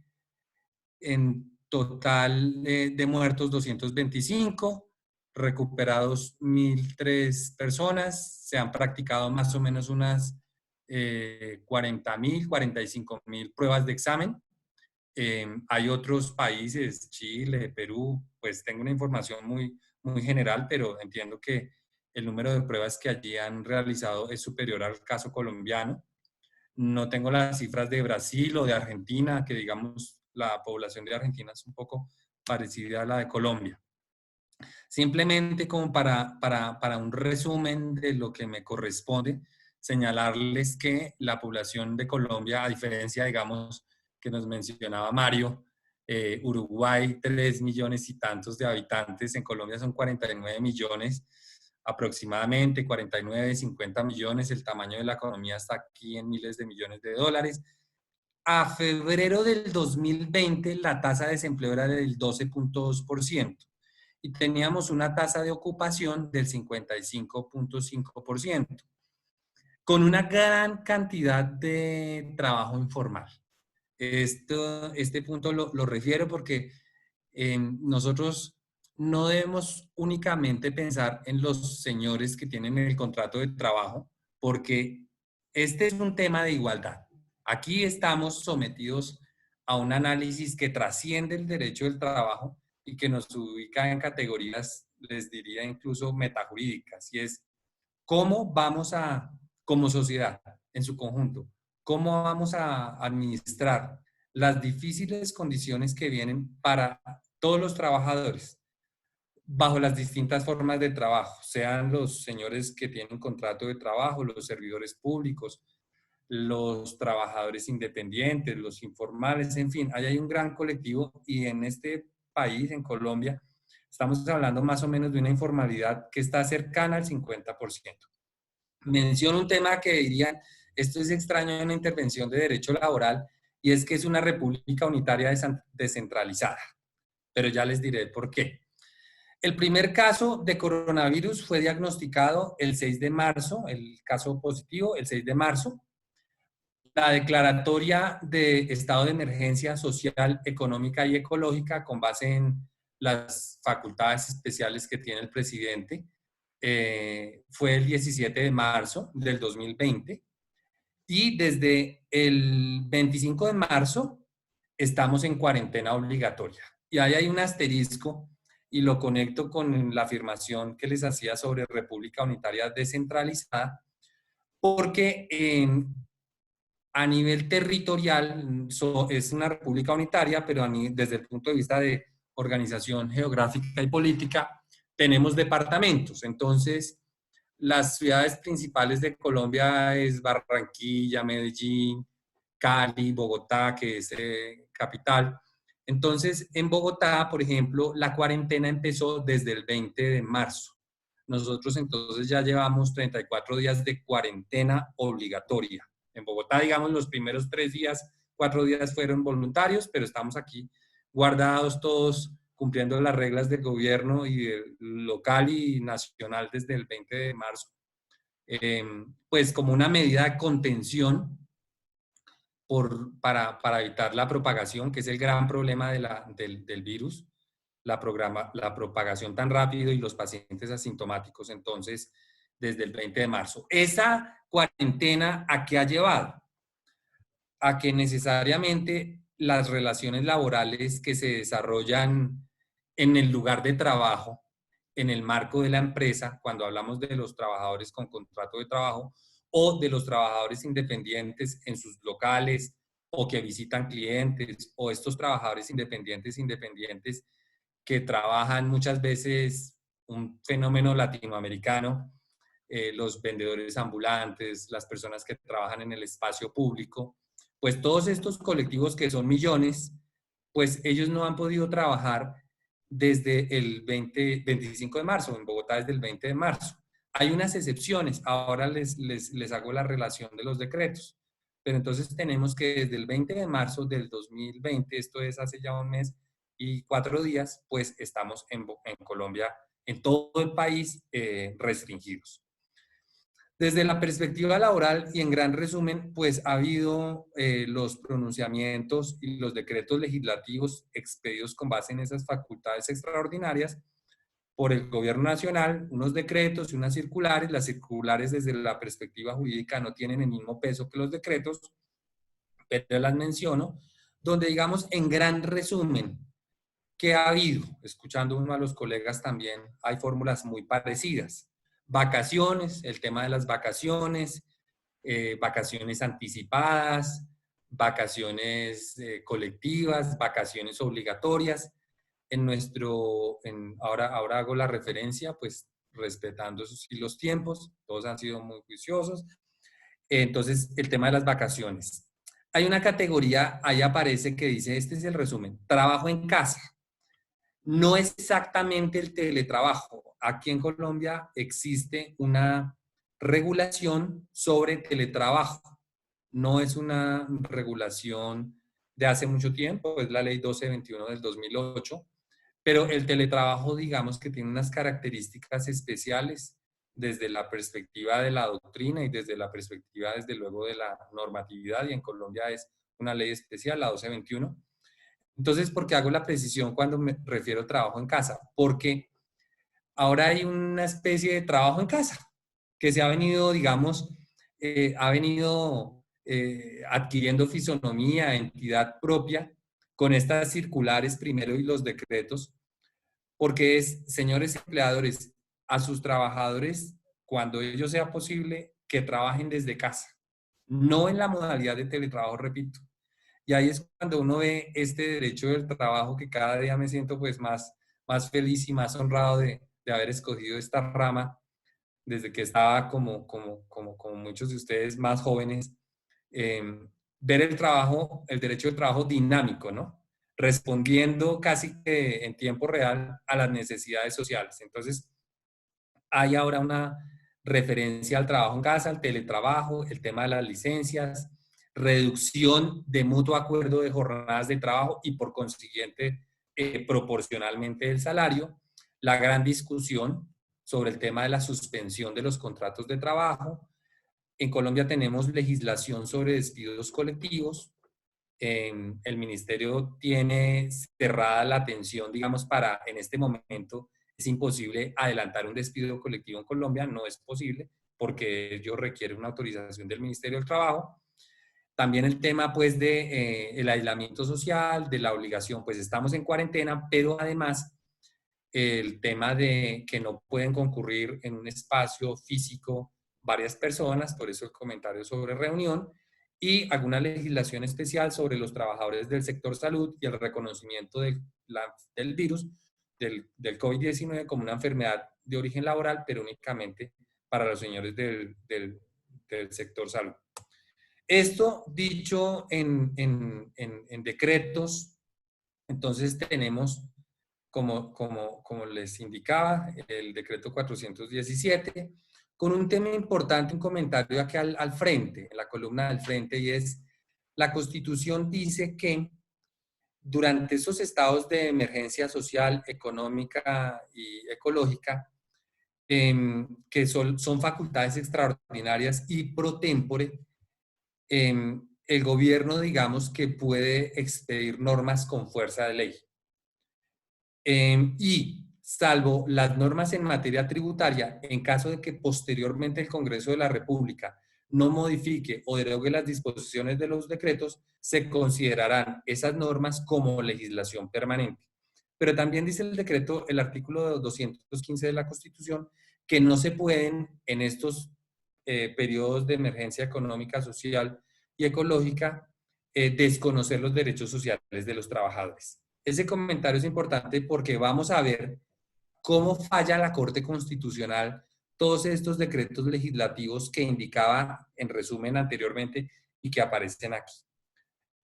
en total de muertos 225, recuperados 1.003 personas, se han practicado más o menos unas 40.000, 45.000 pruebas de examen. Hay otros países, Chile, Perú, pues tengo una información muy general, pero entiendo que el número de pruebas que allí han realizado es superior al caso colombiano. No tengo las cifras de Brasil o de Argentina, que digamos la población de Argentina es un poco parecida a la de Colombia. Simplemente como para un resumen de lo que me corresponde, señalarles que la población de Colombia, a diferencia, digamos, que nos mencionaba Mario, Uruguay, 3 millones y tantos de habitantes, en Colombia son 49 millones aproximadamente, 49, 50 millones, el tamaño de la economía está aquí en miles de millones de dólares. A febrero del 2020 la tasa de desempleo era del 12.2% y teníamos una tasa de ocupación del 55.5%, con una gran cantidad de trabajo informal. Este punto lo refiero porque nosotros no debemos únicamente pensar en los señores que tienen el contrato de trabajo, porque este es un tema de igualdad. Aquí estamos sometidos a un análisis que trasciende el derecho del trabajo y que nos ubica en categorías, les diría incluso metajurídicas, y es cómo vamos a, como sociedad en su conjunto, cómo vamos a administrar las difíciles condiciones que vienen para todos los trabajadores bajo las distintas formas de trabajo, sean los señores que tienen contrato de trabajo, los servidores públicos, los trabajadores independientes, los informales, en fin, ahí hay un gran colectivo y en este país, en Colombia, estamos hablando más o menos de una informalidad que está cercana al 50%. Menciono un tema que dirían, esto es extraño en una intervención de derecho laboral, y es que es una república unitaria descentralizada, pero ya les diré por qué. El primer caso de coronavirus fue diagnosticado el 6 de marzo, el caso positivo el 6 de marzo. La declaratoria de estado de emergencia social, económica y ecológica con base en las facultades especiales que tiene el presidente fue el 17 de marzo del 2020 y desde el 25 de marzo estamos en cuarentena obligatoria. Y ahí hay un asterisco y lo conecto con la afirmación que les hacía sobre República Unitaria Descentralizada, porque a nivel territorial es una república unitaria, pero desde el punto de vista de organización geográfica y política, tenemos departamentos. Entonces, las ciudades principales de Colombia es Barranquilla, Medellín, Cali, Bogotá, que es capital. Entonces, en Bogotá, por ejemplo, la cuarentena empezó desde el 20 de marzo. Nosotros entonces ya llevamos 34 días de cuarentena obligatoria. En Bogotá, digamos, los primeros 3 días, 4 días fueron voluntarios, pero estamos aquí guardados todos, cumpliendo las reglas del gobierno y del local y nacional desde el 20 de marzo. Pues como una medida de contención para evitar la propagación, que es el gran problema del virus, la propagación tan rápido y los pacientes asintomáticos. Entonces, desde el 20 de marzo. Esa cuarentena, ¿a qué ha llevado? A que necesariamente las relaciones laborales que se desarrollan en el lugar de trabajo, en el marco de la empresa, cuando hablamos de los trabajadores con contrato de trabajo o de los trabajadores independientes en sus locales o que visitan clientes, o estos trabajadores independientes que trabajan muchas veces un fenómeno latinoamericano, los vendedores ambulantes, las personas que trabajan en el espacio público, pues todos estos colectivos que son millones, pues ellos no han podido trabajar desde el 25 de marzo, en Bogotá desde el 20 de marzo. Hay unas excepciones, ahora les hago la relación de los decretos, pero entonces tenemos que desde el 20 de marzo del 2020, esto es hace ya un mes y 4 días, pues estamos en Colombia, en todo el país, restringidos. Desde la perspectiva laboral y en gran resumen, pues ha habido los pronunciamientos y los decretos legislativos expedidos con base en esas facultades extraordinarias por el gobierno nacional, unos decretos y unas circulares. Las circulares desde la perspectiva jurídica no tienen el mismo peso que los decretos, pero las menciono, donde digamos en gran resumen, ¿qué ha habido? Escuchando uno a los colegas también, hay fórmulas muy parecidas. Vacaciones, el tema de las vacaciones, vacaciones anticipadas, vacaciones colectivas, vacaciones obligatorias. Ahora hago la referencia, pues respetando los tiempos, todos han sido muy juiciosos. Entonces, el tema de las vacaciones. Hay una categoría, ahí aparece que dice, este es el resumen, trabajo en casa. No es exactamente el teletrabajo. Aquí en Colombia existe una regulación sobre teletrabajo. No es una regulación de hace mucho tiempo, es la ley 1221 del 2008, pero el teletrabajo, digamos que tiene unas características especiales desde la perspectiva de la doctrina y desde la perspectiva, desde luego, de la normatividad, y en Colombia es una ley especial, la 1221. Entonces, ¿por qué hago la precisión cuando me refiero a trabajo en casa? Porque ahora hay una especie de trabajo en casa que se ha venido, digamos, adquiriendo fisonomía, entidad propia, con estas circulares primero y los decretos, porque es, señores empleadores, a sus trabajadores, cuando ello sea posible, que trabajen desde casa, no en la modalidad de teletrabajo, repito. Y ahí es cuando uno ve este derecho del trabajo, que cada día me siento pues más feliz y más honrado de haber escogido esta rama desde que estaba como muchos de ustedes más jóvenes, ver el trabajo, el derecho del trabajo dinámico, ¿no? Respondiendo casi que en tiempo real a las necesidades sociales. Entonces, hay ahora una referencia al trabajo en casa, al teletrabajo, el tema de las licencias, reducción de mutuo acuerdo de jornadas de trabajo y por consiguiente proporcionalmente el salario, la gran discusión sobre el tema de la suspensión de los contratos de trabajo. En Colombia tenemos legislación sobre despidos colectivos. El ministerio tiene cerrada la atención, digamos, para en este momento es imposible adelantar un despido colectivo en Colombia, no es posible porque ello requiere una autorización del Ministerio del Trabajo. También el tema, pues, de el aislamiento social, de la obligación, pues estamos en cuarentena, pero además el tema de que no pueden concurrir en un espacio físico varias personas, por eso el comentario sobre reunión, y alguna legislación especial sobre los trabajadores del sector salud y el reconocimiento del virus, del COVID-19 como una enfermedad de origen laboral, pero únicamente para los señores del sector salud. Esto dicho en decretos, entonces tenemos, como les indicaba, el decreto 417, con un tema importante, un comentario aquí al frente, en la columna del frente, y es, la Constitución dice que durante esos estados de emergencia social, económica y ecológica, que son facultades extraordinarias y pro tempore, el gobierno, digamos, que puede expedir normas con fuerza de ley. Y salvo las normas en materia tributaria, en caso de que posteriormente el Congreso de la República no modifique o derogue las disposiciones de los decretos, se considerarán esas normas como legislación permanente. Pero también dice el decreto, el artículo 215 de la Constitución, que no se pueden en estos periodos de emergencia económica, social y ecológica desconocer los derechos sociales de los trabajadores. Ese comentario es importante porque vamos a ver cómo falla la Corte Constitucional todos estos decretos legislativos que indicaba en resumen anteriormente y que aparecen aquí.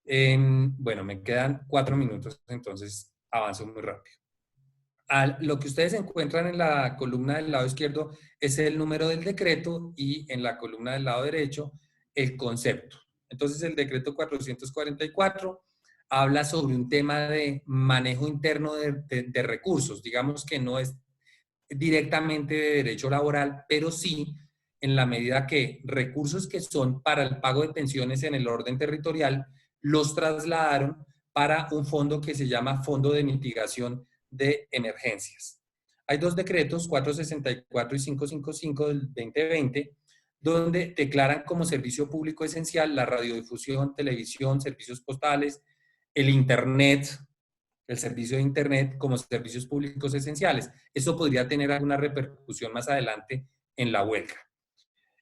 Bueno, me quedan 4 minutos, entonces avanzo muy rápido. Lo que ustedes encuentran en la columna del lado izquierdo es el número del decreto y en la columna del lado derecho el concepto. Entonces el decreto 444 habla sobre un tema de manejo interno de recursos. Digamos que no es directamente de derecho laboral, pero sí en la medida que recursos que son para el pago de pensiones en el orden territorial los trasladaron para un fondo que se llama Fondo de Mitigación de Emergencias. Hay dos decretos, 464 y 555 del 2020, donde declaran como servicio público esencial la radiodifusión, televisión, servicios postales, el Internet, el servicio de Internet como servicios públicos esenciales. Eso podría tener alguna repercusión más adelante en la huelga.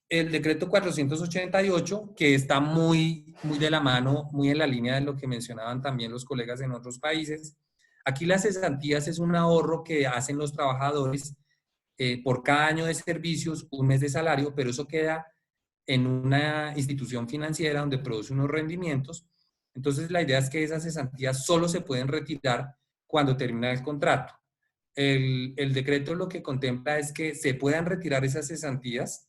El decreto 488, que está muy de la mano, muy en la línea de lo que mencionaban también los colegas en otros países. Aquí las cesantías es un ahorro que hacen los trabajadores por cada año de servicios, un mes de salario, pero eso queda en una institución financiera donde produce unos rendimientos. Entonces, la idea es que esas cesantías solo se pueden retirar cuando termina el contrato. El decreto lo que contempla es que se puedan retirar esas cesantías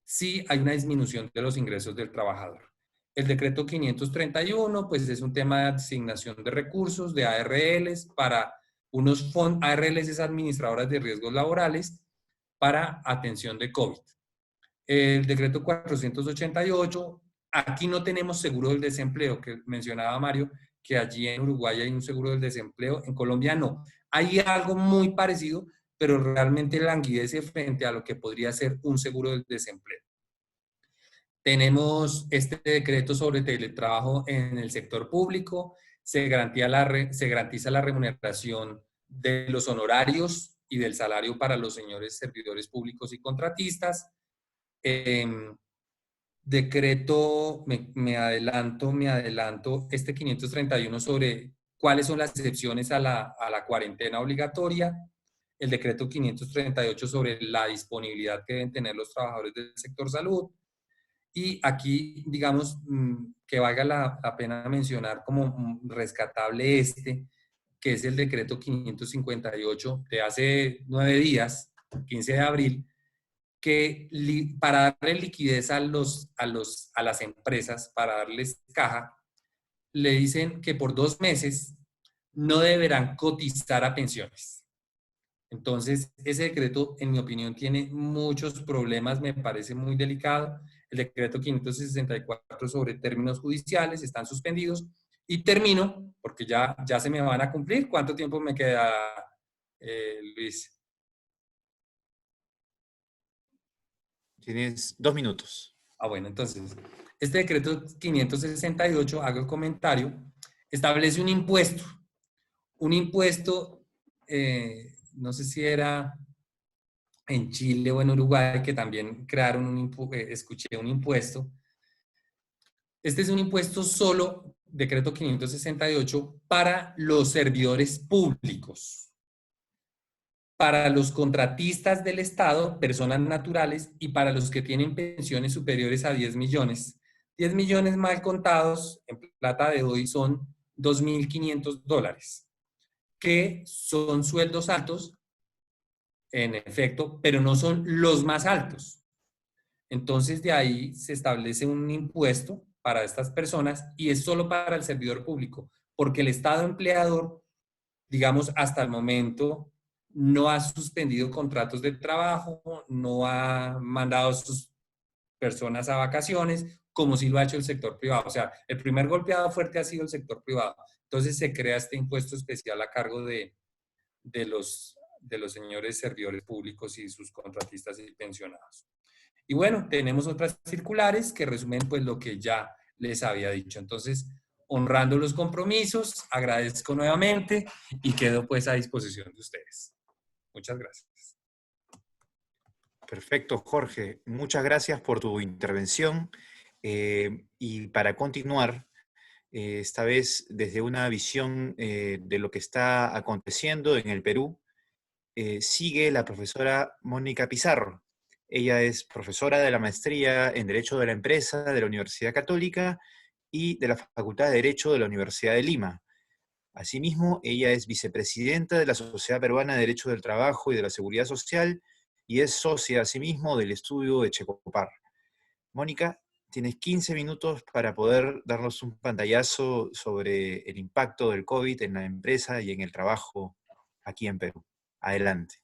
si hay una disminución de los ingresos del trabajador. El decreto 531, pues es un tema de asignación de recursos, de ARLs, para unos fondos, ARLs es administradoras de riesgos laborales, para atención de COVID. El decreto 488, aquí no tenemos seguro del desempleo, que mencionaba Mario, que allí en Uruguay hay un seguro del desempleo, en Colombia no. Hay algo muy parecido, pero realmente languidece frente a lo que podría ser un seguro del desempleo. Tenemos este decreto sobre teletrabajo en el sector público, se garantiza la remuneración de los honorarios y del salario para los señores servidores públicos y contratistas. Decreto, me adelanto, este 531 sobre cuáles son las excepciones a la cuarentena obligatoria, el decreto 538 sobre la disponibilidad que deben tener los trabajadores del sector salud, y aquí, digamos, que valga la pena mencionar como rescatable que es el decreto 558 de hace 9 días, 15 de abril, que para darle liquidez a las empresas, para darles caja, le dicen que por 2 meses no deberán cotizar a pensiones. Entonces, ese decreto, en mi opinión, tiene muchos problemas, me parece muy delicado. El decreto 564 sobre términos judiciales están suspendidos. Y termino, porque ya se me van a cumplir. ¿Cuánto tiempo me queda, Luis? Tienes 2 minutos. Bueno, entonces, este decreto 568, hago el comentario, establece un impuesto. Un impuesto, no sé si era en Chile o en Uruguay, que también crearon escuché un impuesto. Este es un impuesto solo, decreto 568, para los servidores públicos, para los contratistas del Estado, personas naturales, y para los que tienen pensiones superiores a 10 millones. 10 millones mal contados, en plata de hoy, son $2.500, que son sueldos altos, en efecto, pero no son los más altos. Entonces, de ahí se establece un impuesto para estas personas y es solo para el servidor público, porque el Estado empleador, digamos, hasta el momento, no ha suspendido contratos de trabajo, no ha mandado a sus personas a vacaciones, como sí lo ha hecho el sector privado. O sea, el primer golpeado fuerte ha sido el sector privado. Entonces se crea este impuesto especial a cargo de los señores servidores públicos y sus contratistas y pensionados. Y bueno, tenemos otras circulares que resumen pues lo que ya les había dicho. Entonces, honrando los compromisos, agradezco nuevamente y quedo pues a disposición de ustedes. Muchas gracias. Perfecto, Jorge. Muchas gracias por tu intervención. Y para continuar, esta vez desde una visión de lo que está aconteciendo en el Perú, sigue la profesora Mónica Pizarro. Ella es profesora de la maestría en Derecho de la Empresa de la Universidad Católica y de la Facultad de Derecho de la Universidad de Lima. Asimismo, ella es vicepresidenta de la Sociedad Peruana de Derecho del Trabajo y de la Seguridad Social, y es socia, asimismo, del estudio de Checopar. Mónica, tienes 15 minutos para poder darnos un pantallazo sobre el impacto del COVID en la empresa y en el trabajo aquí en Perú. Adelante.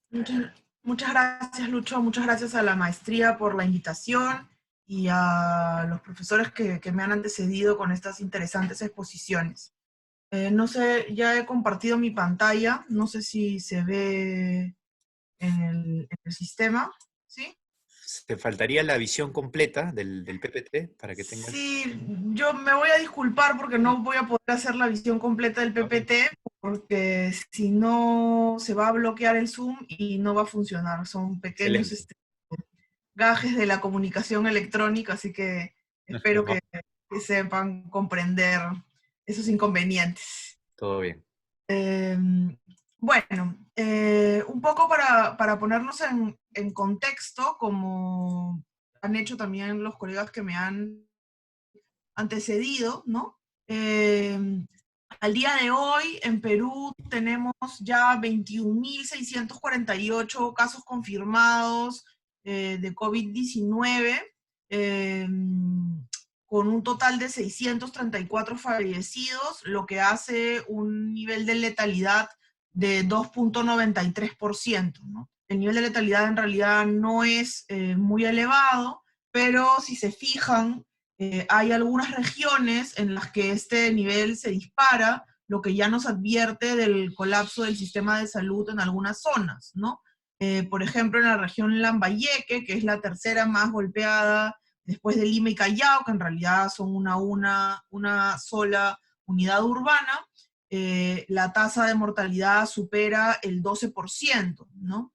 Muchas gracias, Lucho. Muchas gracias a la maestría por la invitación y a los profesores que me han antecedido con estas interesantes exposiciones. No sé, ya he compartido mi pantalla. No sé si se ve en el sistema, ¿sí? Te faltaría la visión completa del PPT para que tengas... Sí, yo me voy a disculpar porque no voy a poder hacer la visión completa del PPT, porque si no se va a bloquear el Zoom y no va a funcionar. Son pequeños gajes de la comunicación electrónica, así que espero que sepan comprender esos inconvenientes. Todo bien. Bueno, un poco para ponernos en contexto, como han hecho también los colegas que me han antecedido, ¿no? Al día de hoy, en Perú tenemos ya 21.648 casos confirmados de COVID-19, con un total de 634 fallecidos, lo que hace un nivel de letalidad de 2.93%, ¿no? El nivel de letalidad en realidad no es muy elevado, pero si se fijan, hay algunas regiones en las que este nivel se dispara, lo que ya nos advierte del colapso del sistema de salud en algunas zonas, ¿no? Por ejemplo, en la región Lambayeque, que es la tercera más golpeada después de Lima y Callao, que en realidad son una sola unidad urbana, la tasa de mortalidad supera el 12%, ¿no?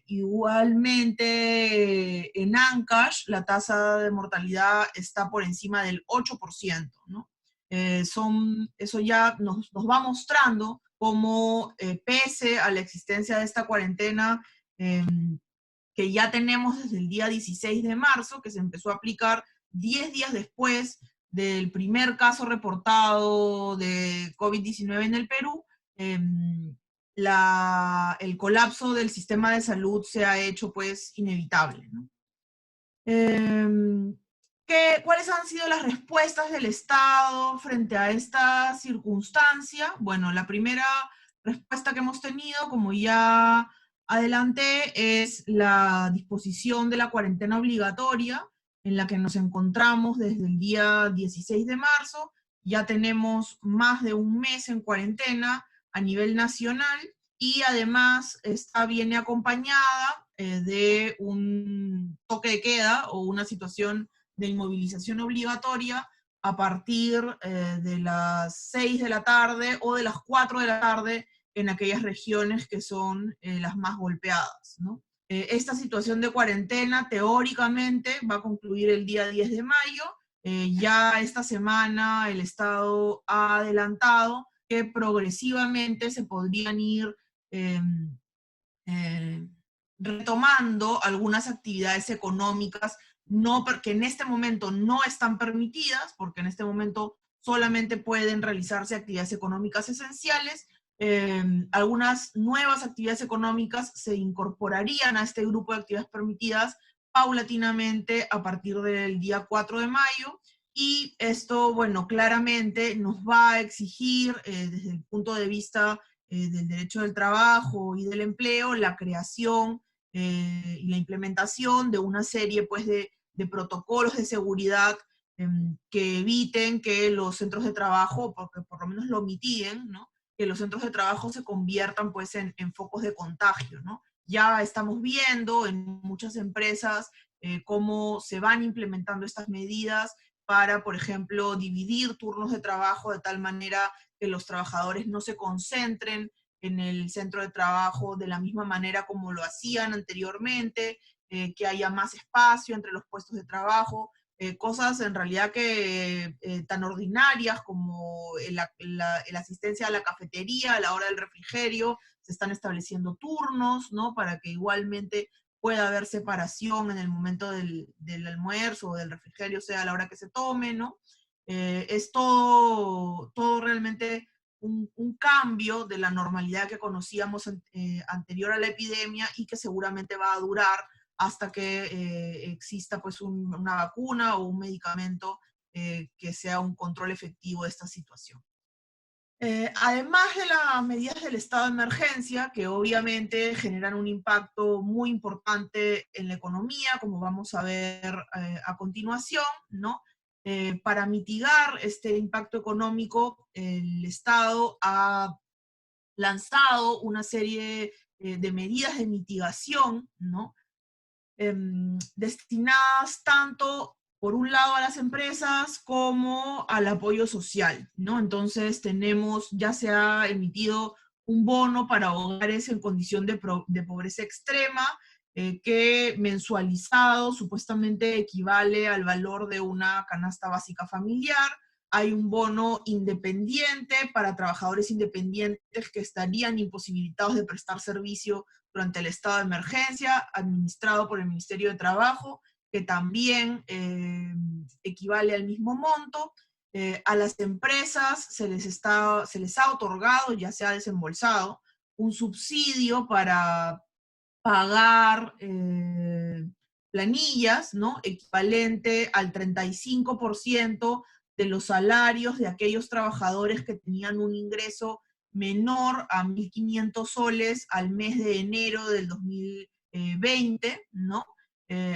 Igualmente en Ancash la tasa de mortalidad está por encima del 8%, ¿no? Eso ya nos va mostrando cómo pese a la existencia de esta cuarentena que ya tenemos desde el día 16 de marzo, que se empezó a aplicar 10 días después del primer caso reportado de COVID-19 en el Perú, el colapso del sistema de salud se ha hecho pues inevitable, ¿no? ¿Cuáles han sido las respuestas del Estado frente a esta circunstancia? Bueno, la primera respuesta que hemos tenido, como ya adelanté, es la disposición de la cuarentena obligatoria, en la que nos encontramos desde el día 16 de marzo. Ya tenemos más de un mes en cuarentena a nivel nacional, y además esta viene acompañada de un toque de queda o una situación de inmovilización obligatoria a partir de las 6 de la tarde o de las 4 de la tarde en aquellas regiones que son las más golpeadas, ¿no? Esta situación de cuarentena teóricamente va a concluir el día 10 de mayo. Ya esta semana el Estado ha adelantado que progresivamente se podrían ir retomando algunas actividades económicas, no, porque en este momento no están permitidas, porque en este momento solamente pueden realizarse actividades económicas esenciales. Algunas nuevas actividades económicas se incorporarían a este grupo de actividades permitidas paulatinamente a partir del día 4 de mayo, y esto, bueno, claramente nos va a exigir desde el punto de vista del derecho del trabajo y del empleo, la creación y la implementación de una serie pues, de protocolos de seguridad que eviten que los centros de trabajo, porque por lo menos lo mitiguen, ¿no? Que los centros de trabajo se conviertan pues, en focos de contagio, ¿no? Ya estamos viendo en muchas empresas cómo se van implementando estas medidas para, por ejemplo, dividir turnos de trabajo de tal manera que los trabajadores no se concentren en el centro de trabajo de la misma manera como lo hacían anteriormente, que haya más espacio entre los puestos de trabajo, cosas en realidad que tan ordinarias como la asistencia a la cafetería a la hora del refrigerio, se están estableciendo turnos, ¿no? Para que igualmente pueda haber separación en el momento del almuerzo o del refrigerio, sea a la hora que se tome, ¿no? Es todo realmente un cambio de la normalidad que conocíamos anterior a la epidemia y que seguramente va a durar hasta que exista pues una vacuna o un medicamento que sea un control efectivo de esta situación. Además de las medidas del estado de emergencia, que obviamente generan un impacto muy importante en la economía, como vamos a ver a continuación, ¿no? Para mitigar este impacto económico, el Estado ha lanzado una serie de medidas de mitigación, ¿no? Destinadas tanto, por un lado, a las empresas como al apoyo social, ¿no? Entonces ya se ha emitido un bono para hogares en condición de pobreza extrema, que mensualizado supuestamente equivale al valor de una canasta básica familiar. Hay un bono independiente para trabajadores independientes que estarían imposibilitados de prestar servicio durante el estado de emergencia, administrado por el Ministerio de Trabajo, que también equivale al mismo monto. A las empresas se les ha otorgado, ya se ha desembolsado, un subsidio para pagar planillas, ¿no? Equivalente al 35% de los salarios de aquellos trabajadores que tenían un ingreso menor a 1.500 soles al mes de enero del 2020, ¿no?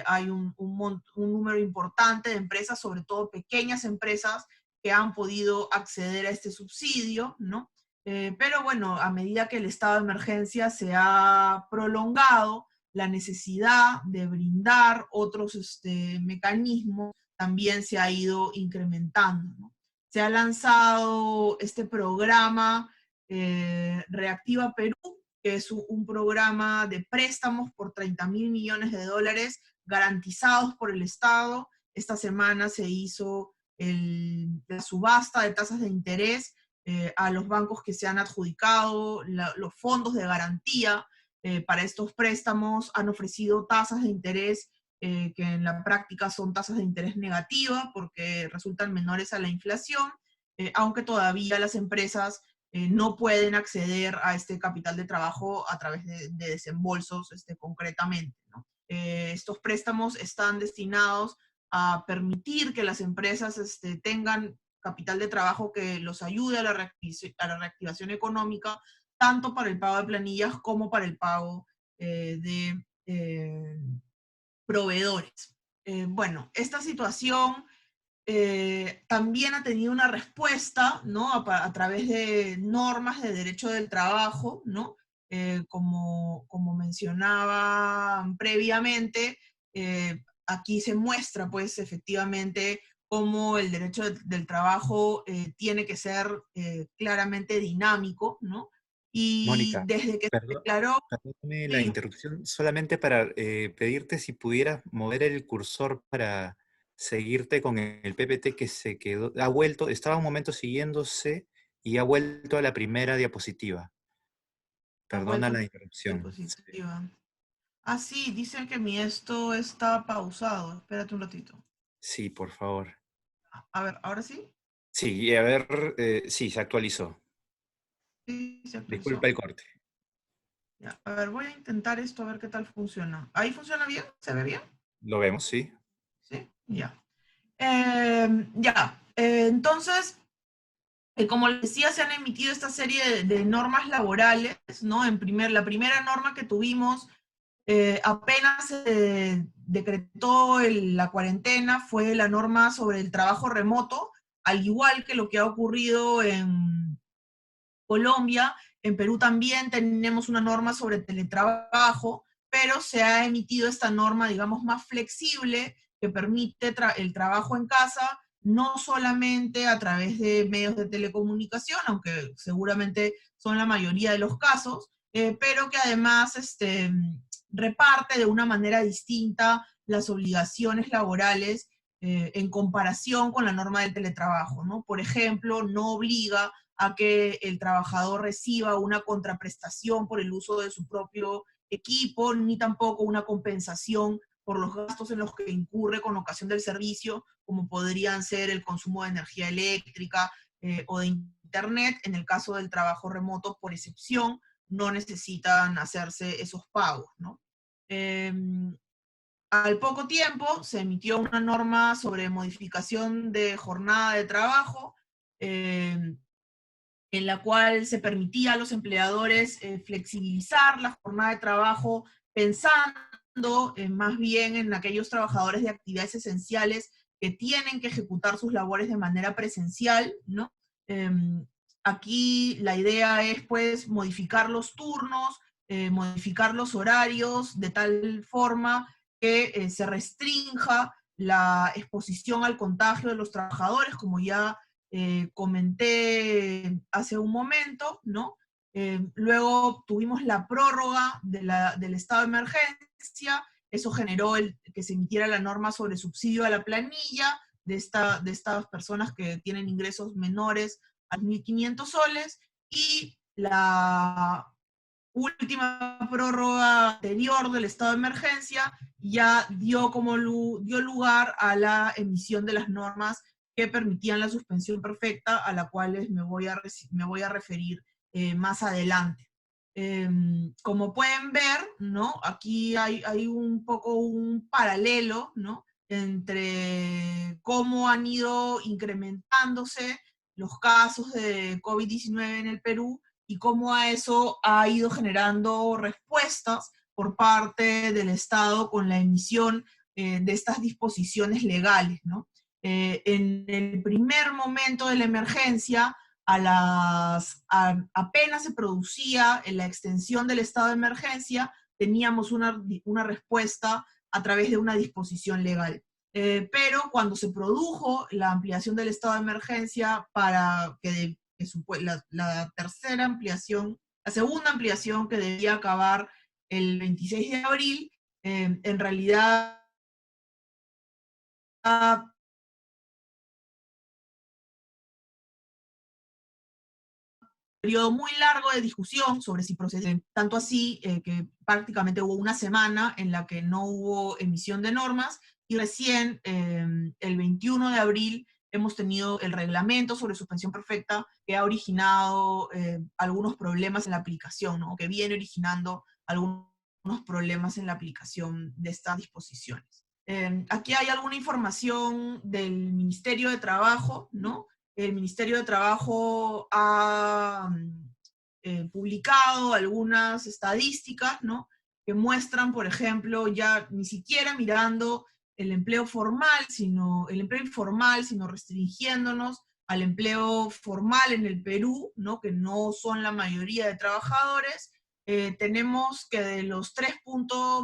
Hay un número importante de empresas, sobre todo pequeñas empresas, que han podido acceder a este subsidio, ¿no? Pero bueno, a medida que el estado de emergencia se ha prolongado, la necesidad de brindar otros mecanismos también se ha ido incrementando, ¿no? Se ha lanzado este programa Reactiva Perú, que es un programa de préstamos por 30.000 millones de dólares garantizados por el Estado. Esta semana se hizo la subasta de tasas de interés a los bancos que se han adjudicado los fondos de garantía para estos préstamos. Han ofrecido tasas de interés que en la práctica son tasas de interés negativas porque resultan menores a la inflación, aunque todavía las empresas no pueden acceder a este capital de trabajo a través de desembolsos concretamente, ¿no? Estos préstamos están destinados a permitir que las empresas tengan capital de trabajo que los ayude a la reactivación económica, tanto para el pago de planillas como para el pago de proveedores. Bueno, esta situación también ha tenido una respuesta, ¿no? A través de normas de derecho del trabajo, ¿no? Como mencionaba previamente, aquí se muestra, pues, efectivamente, cómo el derecho del trabajo tiene que ser claramente dinámico, ¿no? Y Mónica, desde que se perdón, declaró... perdóname la Sí, interrupción, solamente para pedirte si pudieras mover el cursor para seguirte con el PPT que se quedó, ha vuelto, estaba un momento siguiéndose y ha vuelto a la primera diapositiva. ha Perdona vuelto la a interrupción. Sí, diapositiva. Ah, sí, dicen que esto está pausado. Espérate un ratito. sí, por favor. A ver, ¿ahora sí? Sí, y a ver, sí, se actualizó. Sí, se Disculpa actualizó. el corte. Ya, a ver, voy a intentar esto a ver qué tal funciona. ¿Ahí funciona bien? ¿Se ve bien? Lo vemos, sí. Sí, ya. Entonces, como les decía, se han emitido esta serie de normas laborales, ¿no? La primera norma que tuvimos apenas se decretó la cuarentena fue la norma sobre el trabajo remoto, al igual que lo que ha ocurrido en Colombia. En Perú también tenemos una norma sobre teletrabajo, pero se ha emitido esta norma, digamos, más flexible que permite el trabajo en casa, no solamente a través de medios de telecomunicación, aunque seguramente son la mayoría de los casos, pero que además reparte de una manera distinta las obligaciones laborales en comparación con la norma del teletrabajo, ¿no? Por ejemplo, no obliga a que el trabajador reciba una contraprestación por el uso de su propio equipo, ni tampoco una compensación por los gastos en los que incurre con ocasión del servicio, como podrían ser el consumo de energía eléctrica o de internet. En el caso del trabajo remoto, por excepción, no necesitan hacerse esos pagos, ¿no? Al poco tiempo se emitió una norma sobre modificación de jornada de trabajo, en la cual se permitía a los empleadores flexibilizar la jornada de trabajo pensando más bien en aquellos trabajadores de actividades esenciales que tienen que ejecutar sus labores de manera presencial, ¿no? Aquí la idea es, pues, modificar los turnos, modificar los horarios de tal forma que se restrinja la exposición al contagio de los trabajadores, como ya comenté hace un momento, ¿no? Luego tuvimos la prórroga del estado de emergencia, eso generó que se emitiera la norma sobre subsidio a la planilla de estas personas que tienen ingresos menores a 1.500 soles, y la última prórroga anterior del estado de emergencia ya dio lugar a la emisión de las normas que permitían la suspensión perfecta, a la cual me voy a referir más adelante. Como pueden ver, ¿no? Aquí hay un poco un paralelo, ¿no? Entre cómo han ido incrementándose los casos de COVID-19 en el Perú y cómo a eso ha ido generando respuestas por parte del Estado con la emisión de estas disposiciones legales, ¿no? En el primer momento de la emergencia, apenas se producía en la extensión del estado de emergencia, teníamos una respuesta a través de una disposición legal. Pero cuando se produjo la ampliación del estado de emergencia para que la tercera ampliación, la segunda ampliación que debía acabar el 26 de abril, en realidad periodo muy largo de discusión sobre si procedía, tanto así que prácticamente hubo una semana en la que no hubo emisión de normas, y recién el 21 de abril hemos tenido el reglamento sobre suspensión perfecta, que ha originado algunos problemas en la aplicación, ¿no? Que viene originando algunos problemas en la aplicación de estas disposiciones. Aquí hay alguna información del Ministerio de Trabajo, ¿no? El Ministerio de Trabajo ha publicado algunas estadísticas, ¿no? Que muestran, por ejemplo, ya ni siquiera mirando el empleo formal, sino el empleo informal, sino restringiéndonos al empleo formal en el Perú, ¿no? Que no son la mayoría de trabajadores. Tenemos que de los 3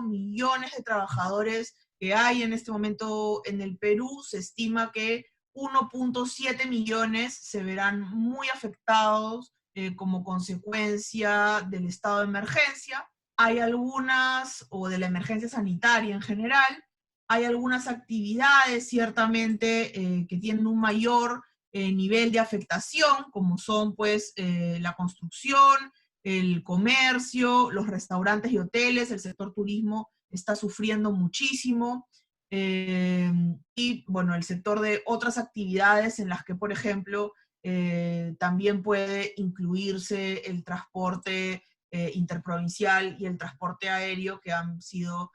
millones de trabajadores que hay en este momento en el Perú, se estima que 1.7 millones se verán muy afectados como consecuencia del estado de emergencia. Hay algunas, o de la emergencia sanitaria en general, hay algunas actividades ciertamente que tienen un mayor nivel de afectación, como son pues la construcción, el comercio, los restaurantes y hoteles. El sector turismo está sufriendo muchísimo. Y bueno, el sector de otras actividades en las que, por ejemplo, también puede incluirse el transporte interprovincial y el transporte aéreo, que han sido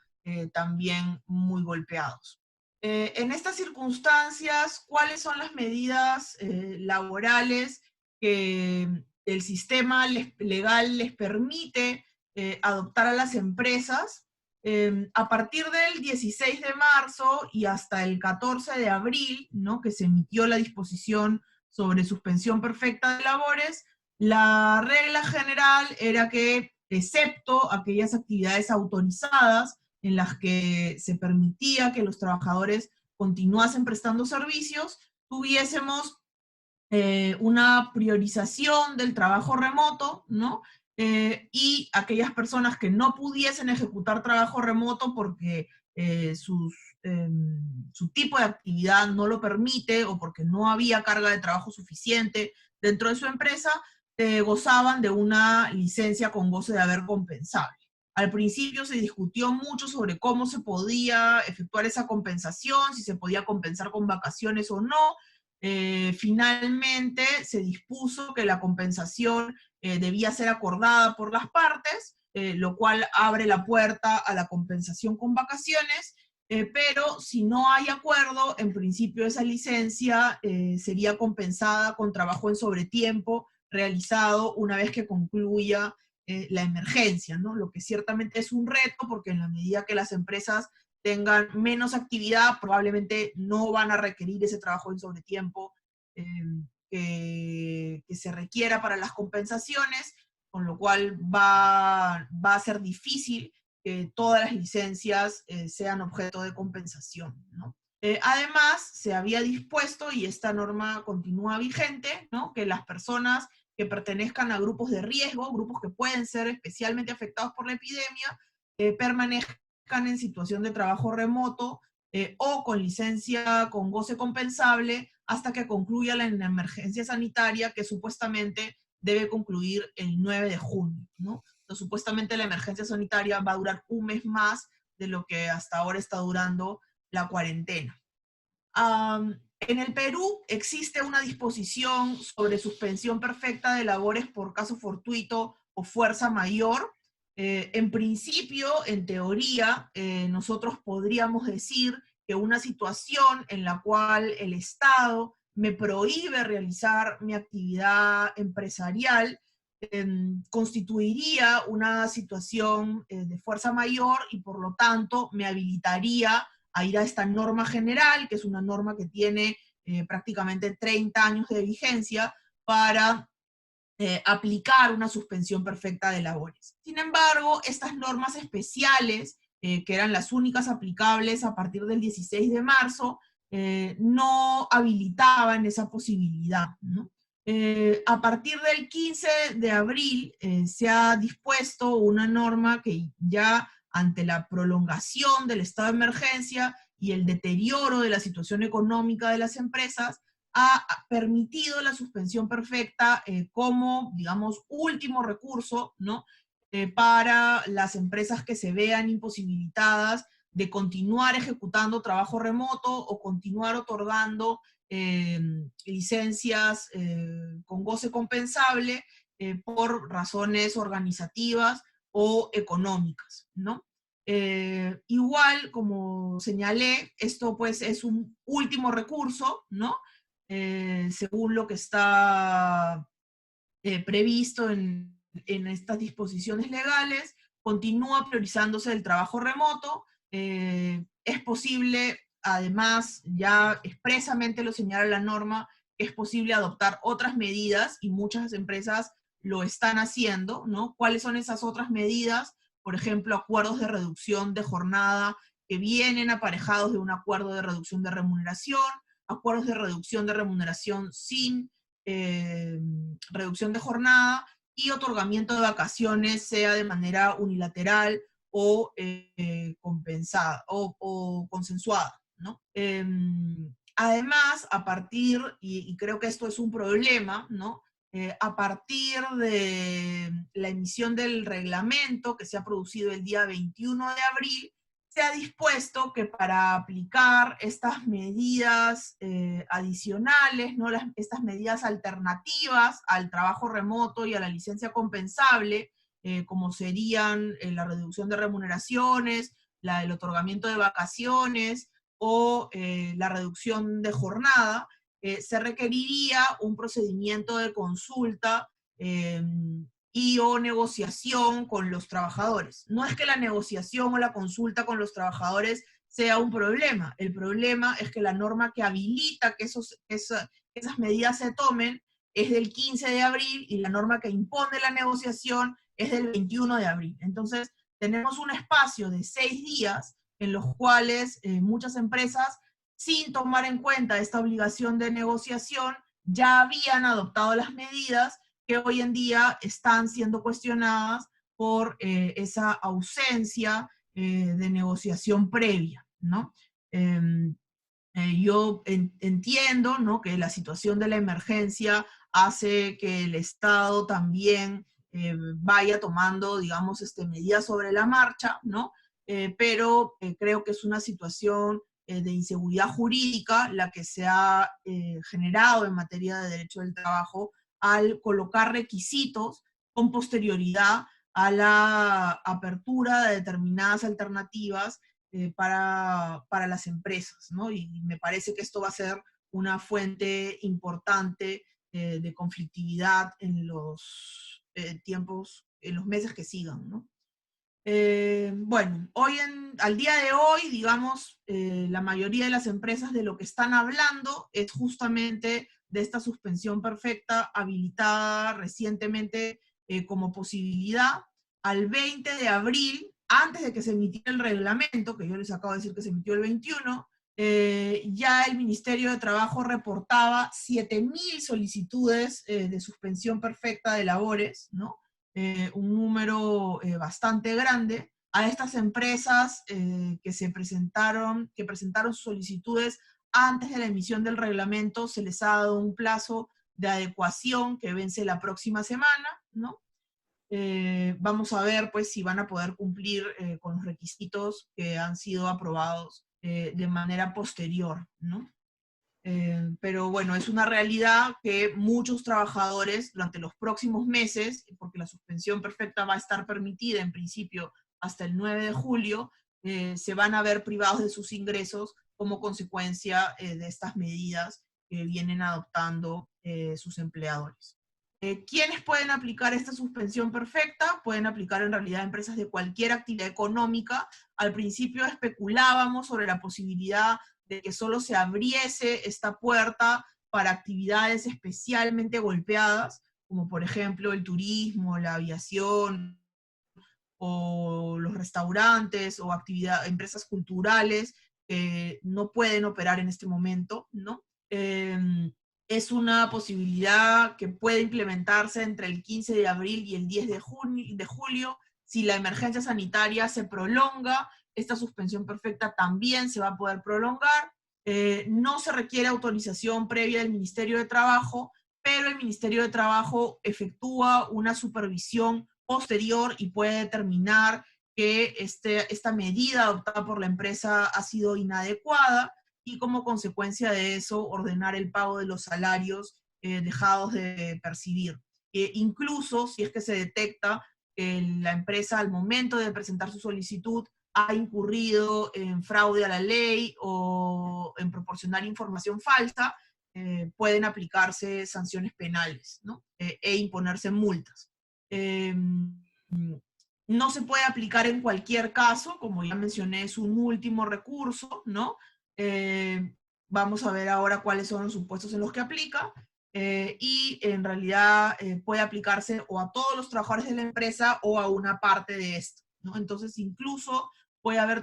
también muy golpeados. En estas circunstancias, ¿cuáles son las medidas laborales que el sistema legal les permite adoptar a las empresas? A partir del 16 de marzo y hasta el 14 de abril, ¿no? Que se emitió la disposición sobre suspensión perfecta de labores, la regla general era que, excepto aquellas actividades autorizadas en las que se permitía que los trabajadores continuasen prestando servicios, tuviésemos una priorización del trabajo remoto, ¿no? Y aquellas personas que no pudiesen ejecutar trabajo remoto porque su tipo de actividad no lo permite, o porque no había carga de trabajo suficiente dentro de su empresa, gozaban de una licencia con goce de haber compensable. Al principio se discutió mucho sobre cómo se podía efectuar esa compensación, si se podía compensar con vacaciones o no. Finalmente se dispuso que la compensación debía ser acordada por las partes, lo cual abre la puerta a la compensación con vacaciones, pero si no hay acuerdo, en principio esa licencia sería compensada con trabajo en sobretiempo realizado una vez que concluya la emergencia, ¿no? Lo que ciertamente es un reto, porque en la medida que las empresas tengan menos actividad, probablemente no van a requerir ese trabajo en sobretiempo que se requiera para las compensaciones, con lo cual va a ser difícil que todas las licencias sean objeto de compensación, ¿no? Además, se había dispuesto, y esta norma continúa vigente, ¿no?, que las personas que pertenezcan a grupos de riesgo, grupos que pueden ser especialmente afectados por la epidemia, permanezcan en situación de trabajo remoto o con licencia con goce compensable hasta que concluya la emergencia sanitaria, que supuestamente debe concluir el 9 de junio, ¿no? Entonces, supuestamente la emergencia sanitaria va a durar un mes más de lo que hasta ahora está durando la cuarentena. En el Perú existe una disposición sobre suspensión perfecta de labores por caso fortuito o fuerza mayor. En principio, en teoría, nosotros podríamos decir que una situación en la cual el Estado me prohíbe realizar mi actividad empresarial constituiría una situación de fuerza mayor y por lo tanto me habilitaría a ir a esta norma general, que es una norma que tiene prácticamente 30 años de vigencia, para aplicar una suspensión perfecta de labores. Sin embargo, estas normas especiales, que eran las únicas aplicables a partir del 16 de marzo, no habilitaban esa posibilidad, ¿no? A partir del 15 de abril se ha dispuesto una norma que ya ante la prolongación del estado de emergencia y el deterioro de la situación económica de las empresas, ha permitido la suspensión perfecta como, digamos, último recurso, ¿no? Para las empresas que se vean imposibilitadas de continuar ejecutando trabajo remoto o continuar otorgando licencias con goce compensable por razones organizativas o económicas, ¿no? Igual, como señalé, esto pues es un último recurso, ¿no? Según lo que está previsto en estas disposiciones legales, continúa priorizándose el trabajo remoto. Es posible, además, ya expresamente lo señala la norma, es posible adoptar otras medidas y muchas empresas lo están haciendo, ¿no? ¿Cuáles son esas otras medidas? Por ejemplo, acuerdos de reducción de jornada que vienen aparejados de un acuerdo de reducción de remuneración, acuerdos de reducción de remuneración sin reducción de jornada y otorgamiento de vacaciones, sea de manera unilateral o compensada o consensuada, ¿no? Además, a partir, y creo que esto es un problema, ¿no? A partir de la emisión del reglamento que se ha producido el día 21 de abril, se ha dispuesto que para aplicar estas medidas adicionales, ¿no? Estas medidas alternativas al trabajo remoto y a la licencia compensable, como serían la reducción de remuneraciones, el otorgamiento de vacaciones o la reducción de jornada, se requeriría un procedimiento de consulta y o negociación con los trabajadores. No es que la negociación o la consulta con los trabajadores sea un problema. El problema es que la norma que habilita que esas medidas se tomen es del 15 de abril y la norma que impone la negociación es del 21 de abril. Entonces, tenemos un espacio de 6 días en los cuales muchas empresas, sin tomar en cuenta esta obligación de negociación, ya habían adoptado las medidas que hoy en día están siendo cuestionadas por esa ausencia de negociación previa, ¿no? Yo entiendo, ¿no?, que la situación de la emergencia hace que el Estado también vaya tomando, digamos, medidas sobre la marcha, ¿no? Pero creo que es una situación de inseguridad jurídica la que se ha generado en materia de derecho del trabajo al colocar requisitos con posterioridad a la apertura de determinadas alternativas para las empresas, ¿no? Y me parece que esto va a ser una fuente importante de conflictividad en los tiempos, en los meses que sigan, ¿no? Bueno, al día de hoy, digamos, la mayoría de las empresas de lo que están hablando es justamente de esta suspensión perfecta habilitada recientemente como posibilidad al 20 de abril, antes de que se emitiera el reglamento, que yo les acabo de decir que se emitió el 21, ya el Ministerio de Trabajo reportaba 7.000 solicitudes de suspensión perfecta de labores, ¿no? Un número bastante grande. A estas empresas que presentaron sus solicitudes antes de la emisión del reglamento, se les ha dado un plazo de adecuación que vence la próxima semana, ¿no? Vamos a ver, pues, si van a poder cumplir con los requisitos que han sido aprobados de manera posterior, ¿no? Pero bueno, es una realidad que muchos trabajadores durante los próximos meses, porque la suspensión perfecta va a estar permitida en principio hasta el 9 de julio, se van a ver privados de sus ingresos como consecuencia de estas medidas que vienen adoptando sus empleadores. ¿Quiénes pueden aplicar esta suspensión perfecta? Pueden aplicar en realidad empresas de cualquier actividad económica. Al principio especulábamos sobre la posibilidad de que solo se abriese esta puerta para actividades especialmente golpeadas, como por ejemplo el turismo, la aviación, o los restaurantes, o empresas culturales que no pueden operar en este momento, ¿no? Es una posibilidad que puede implementarse entre el 15 de abril y el 10 de julio. Si la emergencia sanitaria se prolonga, esta suspensión perfecta también se va a poder prolongar. No se requiere autorización previa del Ministerio de Trabajo, pero el Ministerio de Trabajo efectúa una supervisión posterior y puede determinar que esta medida adoptada por la empresa ha sido inadecuada, y como consecuencia de eso ordenar el pago de los salarios dejados de percibir. Incluso si es que se detecta que la empresa al momento de presentar su solicitud ha incurrido en fraude a la ley o en proporcionar información falsa, pueden aplicarse sanciones penales, ¿no? E imponerse multas. No se puede aplicar en cualquier caso, como ya mencioné, es un último recurso, ¿no? Vamos a ver ahora cuáles son los supuestos en los que aplica, y en realidad puede aplicarse o a todos los trabajadores de la empresa o a una parte de esto, ¿no? Entonces incluso puede haber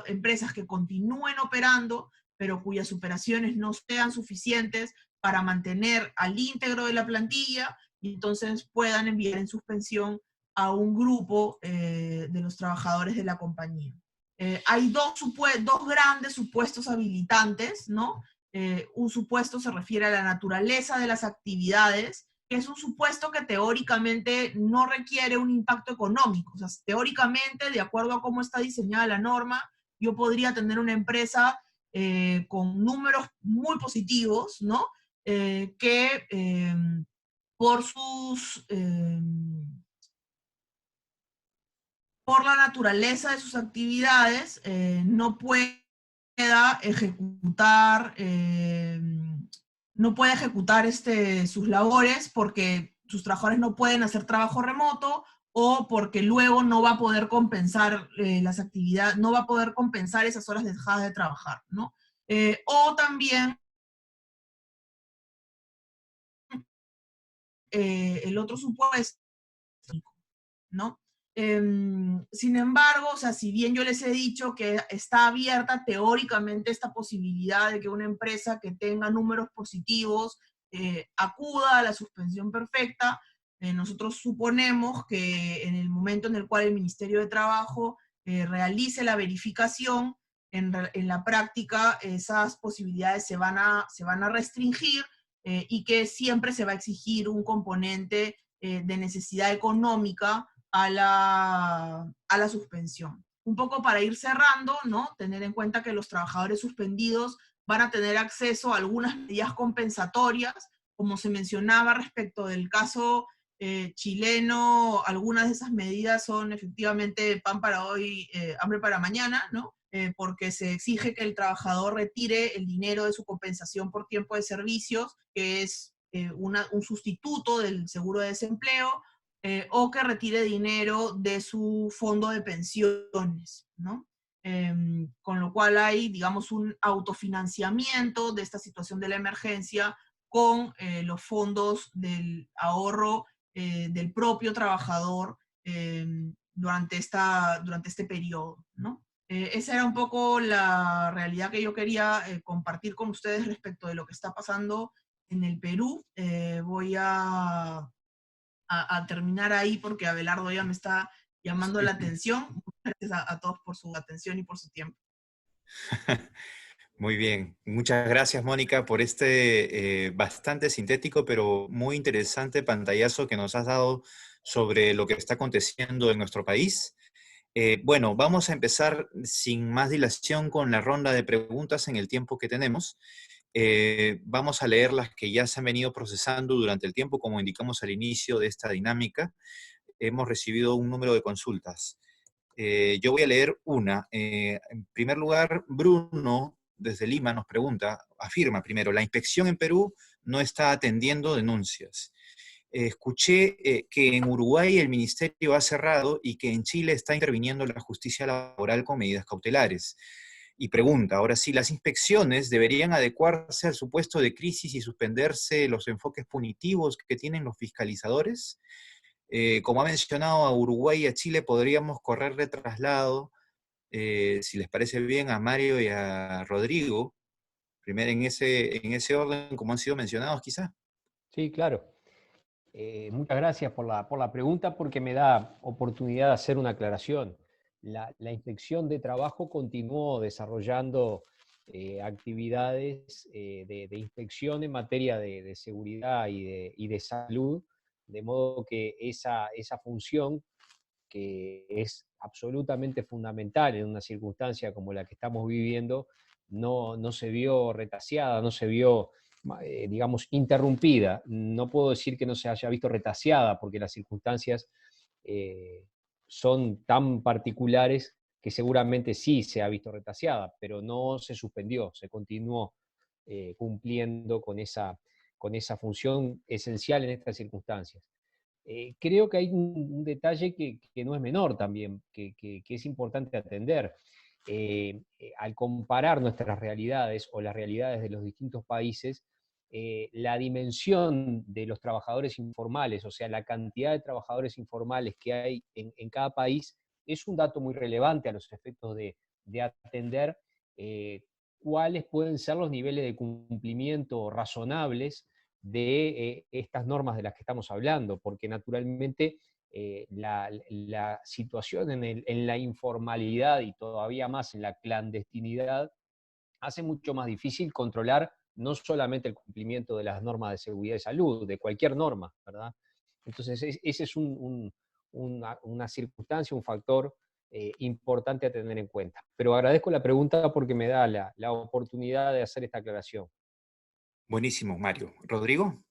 empresas que continúen operando, pero cuyas operaciones no sean suficientes para mantener al íntegro de la plantilla, y entonces puedan enviar en suspensión a un grupo de los trabajadores de la compañía. Hay dos grandes supuestos habilitantes, ¿no? Un supuesto se refiere a la naturaleza de las actividades, que es un supuesto que teóricamente no requiere un impacto económico. O sea, teóricamente, de acuerdo a cómo está diseñada la norma, yo podría tener una empresa con números muy positivos, ¿no? Que por la naturaleza de sus actividades, no pueda ejecutar, sus labores porque sus trabajadores no pueden hacer trabajo remoto, o porque luego no va a poder compensar las actividades, no va a poder compensar esas horas dejadas de trabajar, ¿no? O también el otro supuesto, ¿no? Sin embargo, o sea, si bien yo les he dicho que está abierta teóricamente esta posibilidad de que una empresa que tenga números positivos acuda a la suspensión perfecta, nosotros suponemos que en el momento en el cual el Ministerio de Trabajo realice la verificación, en la práctica esas posibilidades se van a restringir, y que siempre se va a exigir un componente de necesidad económica a la suspensión. Un poco para ir cerrando, ¿no? Tener en cuenta que los trabajadores suspendidos van a tener acceso a algunas medidas compensatorias, como se mencionaba respecto del caso chileno. Algunas de esas medidas son efectivamente pan para hoy, hambre para mañana, ¿no? Porque se exige que el trabajador retire el dinero de su compensación por tiempo de servicios, que es un sustituto del seguro de desempleo, o que retire dinero de su fondo de pensiones, ¿no? Con lo cual hay, digamos, un autofinanciamiento de esta situación de la emergencia con los fondos del ahorro del propio trabajador durante este periodo, ¿no? Esa era un poco la realidad que yo quería compartir con ustedes respecto de lo que está pasando en el Perú. Voy a terminar ahí porque Abelardo ya me está llamando la atención. Muchas gracias a todos por su atención y por su tiempo. Muy bien. Muchas gracias, Mónica, por este bastante sintético, pero muy interesante pantallazo que nos has dado sobre lo que está aconteciendo en nuestro país. Bueno, vamos a empezar sin más dilación con la ronda de preguntas en el tiempo que tenemos. Vamos a leer las que ya se han venido procesando durante el tiempo, como indicamos al inicio de esta dinámica. Hemos recibido un número de consultas. Yo voy a leer una. En primer lugar, Bruno, desde Lima, nos pregunta, afirma primero, la inspección en Perú no está atendiendo denuncias. Escuché que en Uruguay el ministerio ha cerrado y que en Chile está interviniendo la justicia laboral con medidas cautelares. Y pregunta, ahora sí, ¿las inspecciones deberían adecuarse al supuesto de crisis y suspenderse los enfoques punitivos que tienen los fiscalizadores? Como ha mencionado, a Uruguay y a Chile podríamos correr de traslado, si les parece bien, a Mario y a Rodrigo, primero en ese orden como han sido mencionados quizás. Sí, claro. Muchas gracias por la pregunta, porque me da oportunidad de hacer una aclaración. La Inspección de Trabajo continuó desarrollando actividades de inspección en materia de seguridad y de salud, de modo que esa función, que es absolutamente fundamental en una circunstancia como la que estamos viviendo, no se vio retaseada, no se vio, digamos, interrumpida. No puedo decir que no se haya visto retaseada, porque las circunstancias son tan particulares que seguramente sí se ha visto retaseada, pero no se suspendió, se continuó cumpliendo con esa función esencial en estas circunstancias. Creo que hay un detalle que no es menor también, que es importante atender. Al comparar nuestras realidades o las realidades de los distintos países, la dimensión de los trabajadores informales, o sea, la cantidad de trabajadores informales que hay en cada país, es un dato muy relevante a los efectos de atender cuáles pueden ser los niveles de cumplimiento razonables de estas normas de las que estamos hablando, porque naturalmente la situación en la informalidad y todavía más en la clandestinidad hace mucho más difícil controlar no solamente el cumplimiento de las normas de seguridad y salud, de cualquier norma, ¿verdad? Entonces, ese es una circunstancia, un factor importante a tener en cuenta. Pero agradezco la pregunta porque me da la oportunidad de hacer esta aclaración. Buenísimo, Mario. ¿Rodrigo?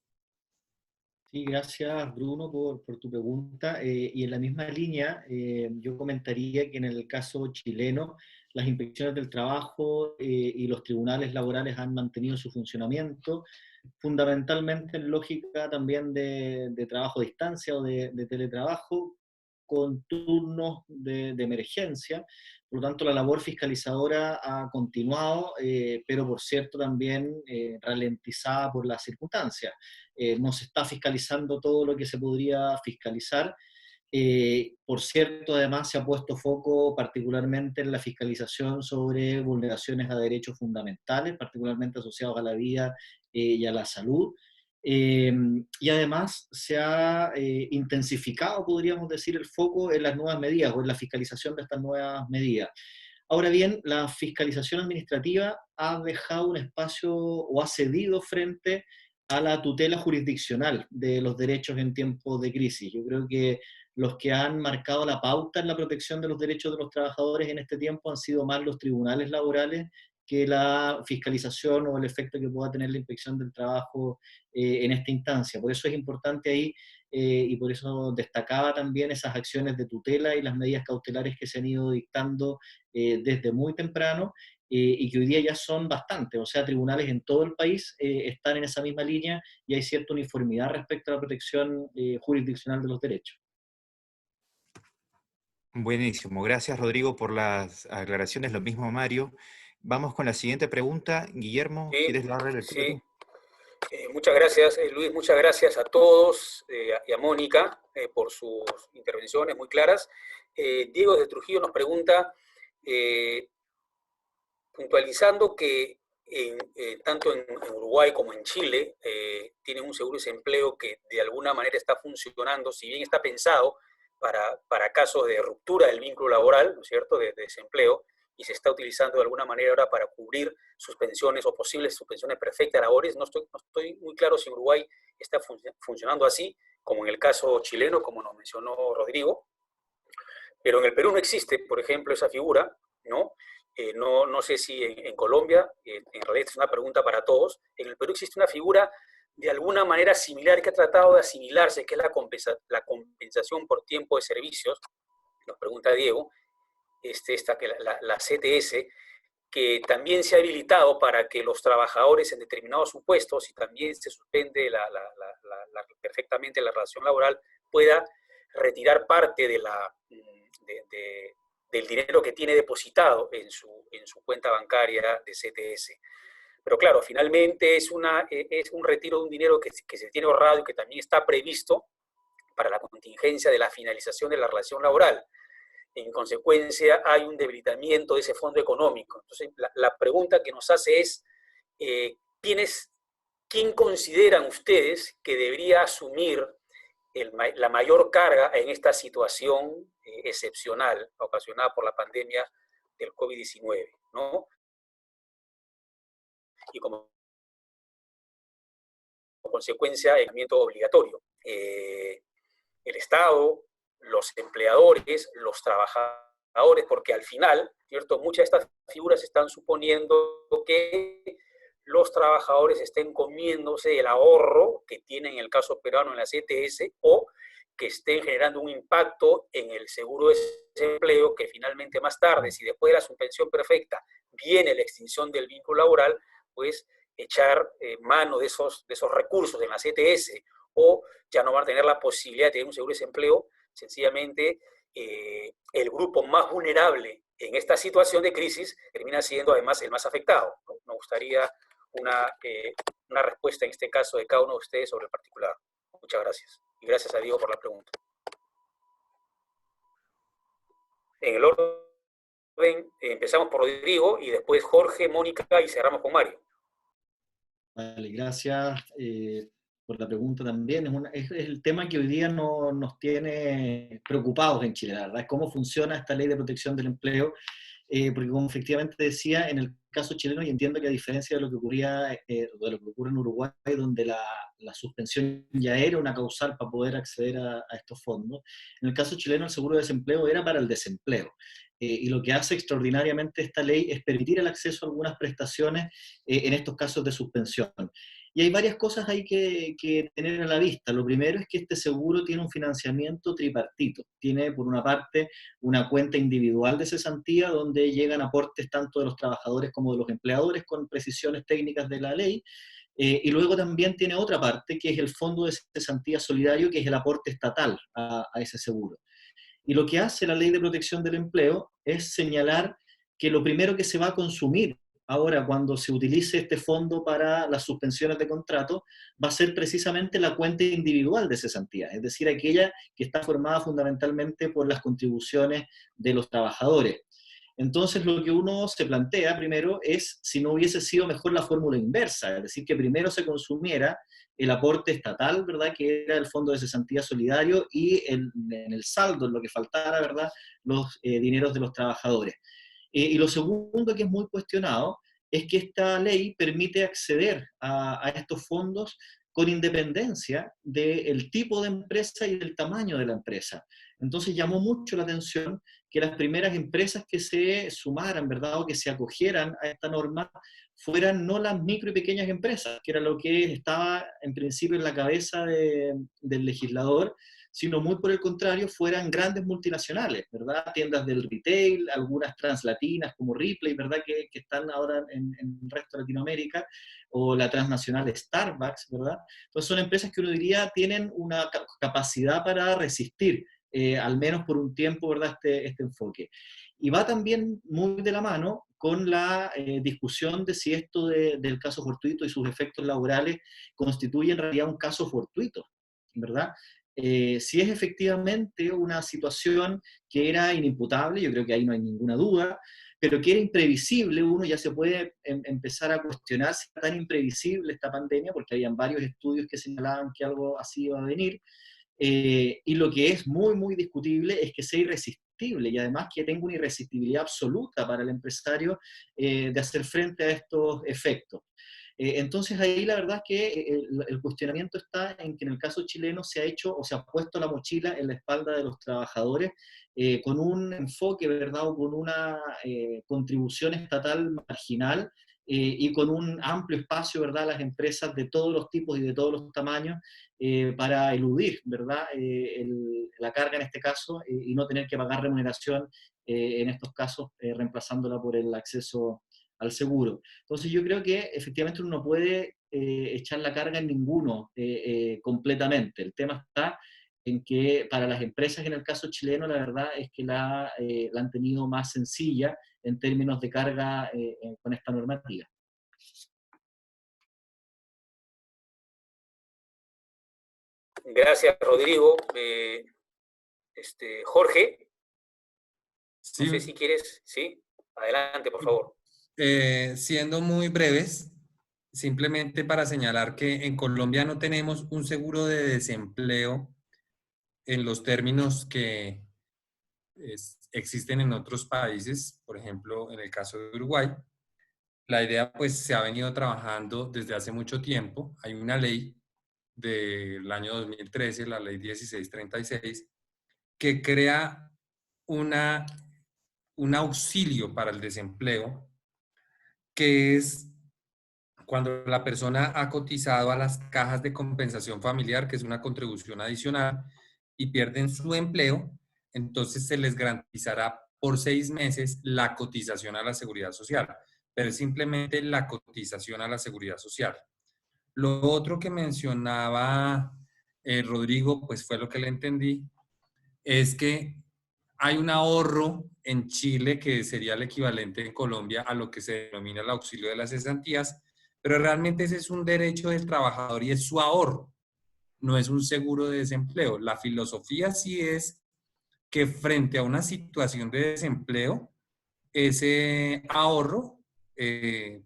Sí, gracias Bruno por tu pregunta. Y en la misma línea, yo comentaría que en el caso chileno, las inspecciones del trabajo y los tribunales laborales han mantenido su funcionamiento, fundamentalmente en lógica también de trabajo a distancia o de teletrabajo, con turnos de emergencia. Por lo tanto, la labor fiscalizadora ha continuado, pero por cierto también ralentizada por las circunstancias. No se está fiscalizando todo lo que se podría fiscalizar. Por cierto, además se ha puesto foco particularmente en la fiscalización sobre vulneraciones a derechos fundamentales, particularmente asociados a la vida y a la salud. Y además se ha intensificado, podríamos decir, el foco en las nuevas medidas o en la fiscalización de estas nuevas medidas. Ahora bien, la fiscalización administrativa ha dejado un espacio o ha cedido frente a la tutela jurisdiccional de los derechos en tiempos de crisis. Yo creo que los que han marcado la pauta en la protección de los derechos de los trabajadores en este tiempo han sido más los tribunales laborales que la fiscalización o el efecto que pueda tener la inspección del trabajo en esta instancia. Por eso es importante ahí, y por eso destacaba también esas acciones de tutela y las medidas cautelares que se han ido dictando desde muy temprano, y que hoy día ya son bastantes, o sea, tribunales en todo el país están en esa misma línea y hay cierta uniformidad respecto a la protección jurisdiccional de los derechos. Buenísimo, gracias Rodrigo por las aclaraciones, lo mismo Mario. Vamos con la siguiente pregunta. Guillermo, Sí, ¿quieres darle el sí. turno? Muchas gracias, Luis. Muchas gracias a todos y a Mónica por sus intervenciones muy claras. Diego de Trujillo nos pregunta, puntualizando que tanto en Uruguay como en Chile tienen un seguro de desempleo que de alguna manera está funcionando, si bien está pensado para casos de ruptura del vínculo laboral, ¿no es cierto?, de desempleo, y se está utilizando de alguna manera ahora para cubrir suspensiones o posibles suspensiones perfectas de labores. No estoy muy claro si Uruguay está funcionando así, como en el caso chileno, como nos mencionó Rodrigo, pero en el Perú no existe, por ejemplo, esa figura, ¿no? No sé si en Colombia, en realidad es una pregunta para todos, en el Perú existe una figura de alguna manera similar que ha tratado de asimilarse, que es la compensación por tiempo de servicios, nos pregunta Diego, la CTS, que también se ha habilitado para que los trabajadores en determinados supuestos, y también se suspende perfectamente la relación laboral, pueda retirar parte del dinero que tiene depositado en su cuenta bancaria de CTS. Pero claro, finalmente es un retiro de un dinero que se tiene ahorrado y que también está previsto para la contingencia de la finalización de la relación laboral. En consecuencia, hay un debilitamiento de ese fondo económico. Entonces, la pregunta que nos hace es, ¿quién consideran ustedes que debería asumir la mayor carga en esta situación excepcional ocasionada por la pandemia del COVID-19, ¿no? Y como consecuencia, el aislamiento obligatorio. El Estado, los empleadores, los trabajadores, porque al final, ¿cierto?, muchas de estas figuras están suponiendo que los trabajadores estén comiéndose el ahorro que tienen en el caso peruano en la CTS, o que estén generando un impacto en el seguro de desempleo, que finalmente más tarde, si después de la suspensión perfecta viene la extinción del vínculo laboral, pues echar mano de esos recursos en la CTS, o ya no van a tener la posibilidad de tener un seguro de desempleo. Sencillamente el grupo más vulnerable en esta situación de crisis termina siendo además el más afectado, ¿no? Me gustaría una respuesta en este caso de cada uno de ustedes sobre el particular. Muchas gracias. Y gracias a Diego por la pregunta. En el orden, empezamos por Rodrigo y después Jorge, Mónica y cerramos con Mario. Vale, gracias por la pregunta también. Es el tema que hoy día nos tiene preocupados en Chile, la verdad, es cómo funciona esta ley de protección del empleo, porque como efectivamente decía, en el caso chileno, y entiendo que a diferencia de lo que ocurría, de lo que ocurre en Uruguay, donde la suspensión ya era una causal para poder acceder a estos fondos, en el caso chileno el seguro de desempleo era para el desempleo. Y lo que hace extraordinariamente esta ley es permitir el acceso a algunas prestaciones en estos casos de suspensión. Y hay varias cosas ahí que tener a la vista. Lo primero es que este seguro tiene un financiamiento tripartito. Tiene, por una parte, una cuenta individual de cesantía donde llegan aportes tanto de los trabajadores como de los empleadores con precisiones técnicas de la ley. Y luego también tiene otra parte, que es el Fondo de Cesantía Solidario, que es el aporte estatal a ese seguro. Y lo que hace la Ley de Protección del Empleo es señalar que lo primero que se va a consumir ahora cuando se utilice este fondo para las suspensiones de contrato va a ser precisamente la cuenta individual de cesantía, es decir, aquella que está formada fundamentalmente por las contribuciones de los trabajadores. Entonces lo que uno se plantea primero es si no hubiese sido mejor la fórmula inversa, es decir, que primero se consumiera el aporte estatal, ¿verdad?, que era el Fondo de Cesantía Solidario, y en el saldo, en lo que faltara, ¿verdad?, los dineros de los trabajadores. Y lo segundo, que es muy cuestionado, es que esta ley permite acceder a estos fondos con independencia del tipo de empresa y del tamaño de la empresa. Entonces llamó mucho la atención que las primeras empresas que se sumaran, ¿verdad?, o que se acogieran a esta norma, fueran no las micro y pequeñas empresas, que era lo que estaba en principio en la cabeza del legislador, sino muy por el contrario, fueran grandes multinacionales, ¿verdad? Tiendas del retail, algunas translatinas como Ripley, ¿verdad?, que están ahora en el resto de Latinoamérica, o la transnacional Starbucks, ¿verdad? Entonces son empresas que uno diría tienen una capacidad para resistir, al menos por un tiempo, ¿verdad?, este enfoque. Y va también muy de la mano con la discusión de si esto del caso fortuito y sus efectos laborales constituye en realidad un caso fortuito, ¿verdad? Si es efectivamente una situación que era inimputable, yo creo que ahí no hay ninguna duda, pero que era imprevisible, uno ya se puede empezar a cuestionar si era tan imprevisible esta pandemia, porque habían varios estudios que señalaban que algo así iba a venir, y lo que es muy, muy discutible es que sea irresistible y además que tenga una irresistibilidad absoluta para el empresario de hacer frente a estos efectos. Entonces ahí la verdad es que el cuestionamiento está en que en el caso chileno se ha hecho o se ha puesto la mochila en la espalda de los trabajadores con un enfoque, ¿verdad?, o con una contribución estatal marginal y con un amplio espacio, ¿verdad?, a las empresas de todos los tipos y de todos los tamaños para eludir, ¿verdad?, la carga en este caso y no tener que pagar remuneración en estos casos, reemplazándola por el acceso al seguro. Entonces yo creo que efectivamente uno no puede echar la carga en ninguno completamente. El tema está en que para las empresas en el caso chileno la verdad es que la han tenido más sencilla en términos de carga con esta normativa. Gracias, Rodrigo. Jorge, Sí, no sé si quieres, ¿sí? Adelante, por favor. siendo muy breves, simplemente para señalar que en Colombia no tenemos un seguro de desempleo en los términos que existen en otros países, por ejemplo, en el caso de Uruguay. La idea pues se ha venido trabajando desde hace mucho tiempo. Hay una ley del año 2013, la ley 1636, que crea un auxilio para el desempleo, que es cuando la persona ha cotizado a las cajas de compensación familiar, que es una contribución adicional, y pierden su empleo, entonces se les garantizará por 6 meses la cotización a la seguridad social, pero es simplemente la cotización a la seguridad social. Lo otro que mencionaba Rodrigo, pues fue lo que le entendí, es que hay un ahorro en Chile que sería el equivalente en Colombia a lo que se denomina el auxilio de las cesantías, pero realmente ese es un derecho del trabajador y es su ahorro, no es un seguro de desempleo. La filosofía sí es que frente a una situación de desempleo, ese ahorro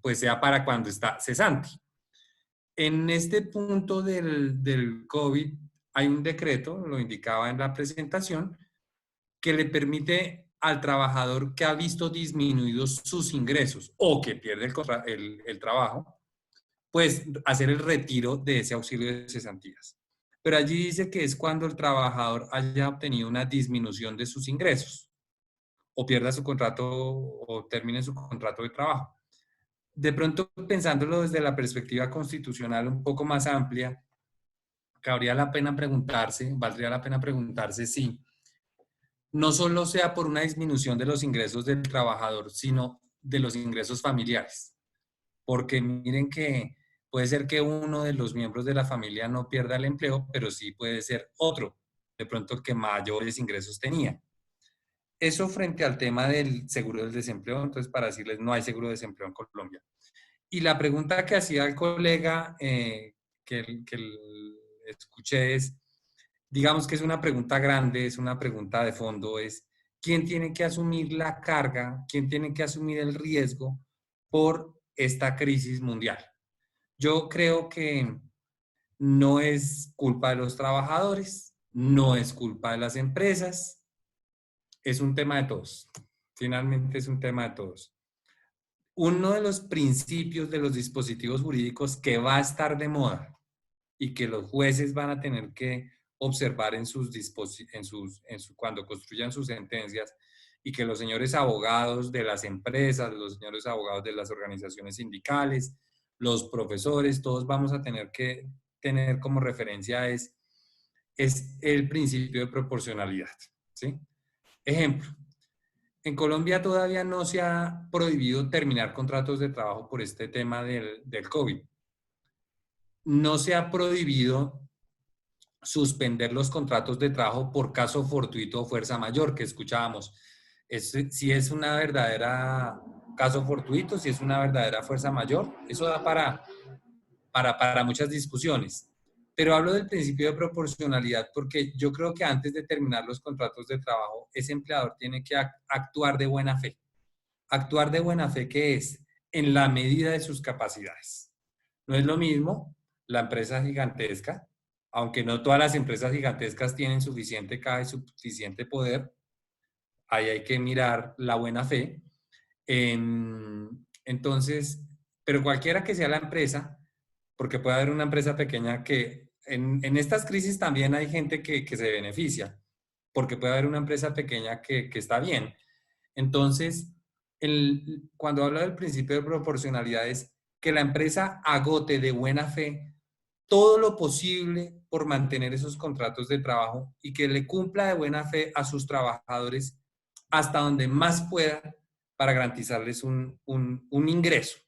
pues sea para cuando está cesante. En este punto del COVID hay un decreto, lo indicaba en la presentación, que le permite al trabajador que ha visto disminuidos sus ingresos o que pierde el trabajo, pues hacer el retiro de ese auxilio de cesantías. Pero allí dice que es cuando el trabajador haya obtenido una disminución de sus ingresos o pierda su contrato o termine su contrato de trabajo. De pronto, pensándolo desde la perspectiva constitucional un poco más amplia, valdría la pena preguntarse si no solo sea por una disminución de los ingresos del trabajador, sino de los ingresos familiares. Porque miren que puede ser que uno de los miembros de la familia no pierda el empleo, pero sí puede ser otro, de pronto el que mayores ingresos tenía. Eso frente al tema del seguro del desempleo, entonces para decirles, no hay seguro de desempleo en Colombia. Y la pregunta que hacía el colega que escuché es, digamos que es una pregunta grande, es una pregunta de fondo, es ¿quién tiene que asumir la carga, quién tiene que asumir el riesgo por esta crisis mundial? Yo creo que no es culpa de los trabajadores, no es culpa de las empresas, es un tema de todos. Finalmente es un tema de todos. uno de los principios de los dispositivos jurídicos que va a estar de moda y que los jueces van a tener que observar cuando construyan sus sentencias, y que los señores abogados de las empresas, los señores abogados de las organizaciones sindicales, los profesores, todos vamos a tener que tener como referencia es el principio de proporcionalidad, ¿sí? Ejemplo, en Colombia todavía no se ha prohibido terminar contratos de trabajo por este tema del COVID. No se ha prohibido suspender los contratos de trabajo por caso fortuito o fuerza mayor, que escuchábamos. Si es una verdadera caso fortuito, si es una verdadera fuerza mayor, eso da para muchas discusiones. Pero hablo del principio de proporcionalidad porque yo creo que antes de terminar los contratos de trabajo, ese empleador tiene que actuar de buena fe. Actuar de buena fe, ¿qué es? En la medida de sus capacidades. No es lo mismo la empresa gigantesca, aunque no todas las empresas gigantescas tienen suficiente caja y suficiente poder, ahí hay que mirar la buena fe. Entonces, pero cualquiera que sea la empresa, porque puede haber una empresa pequeña que en estas crisis también hay gente que se beneficia, porque puede haber una empresa pequeña que está bien. Entonces, cuando hablo del principio de proporcionalidad es que la empresa agote de buena fe todo lo posible por mantener esos contratos de trabajo y que le cumpla de buena fe a sus trabajadores hasta donde más pueda para garantizarles un ingreso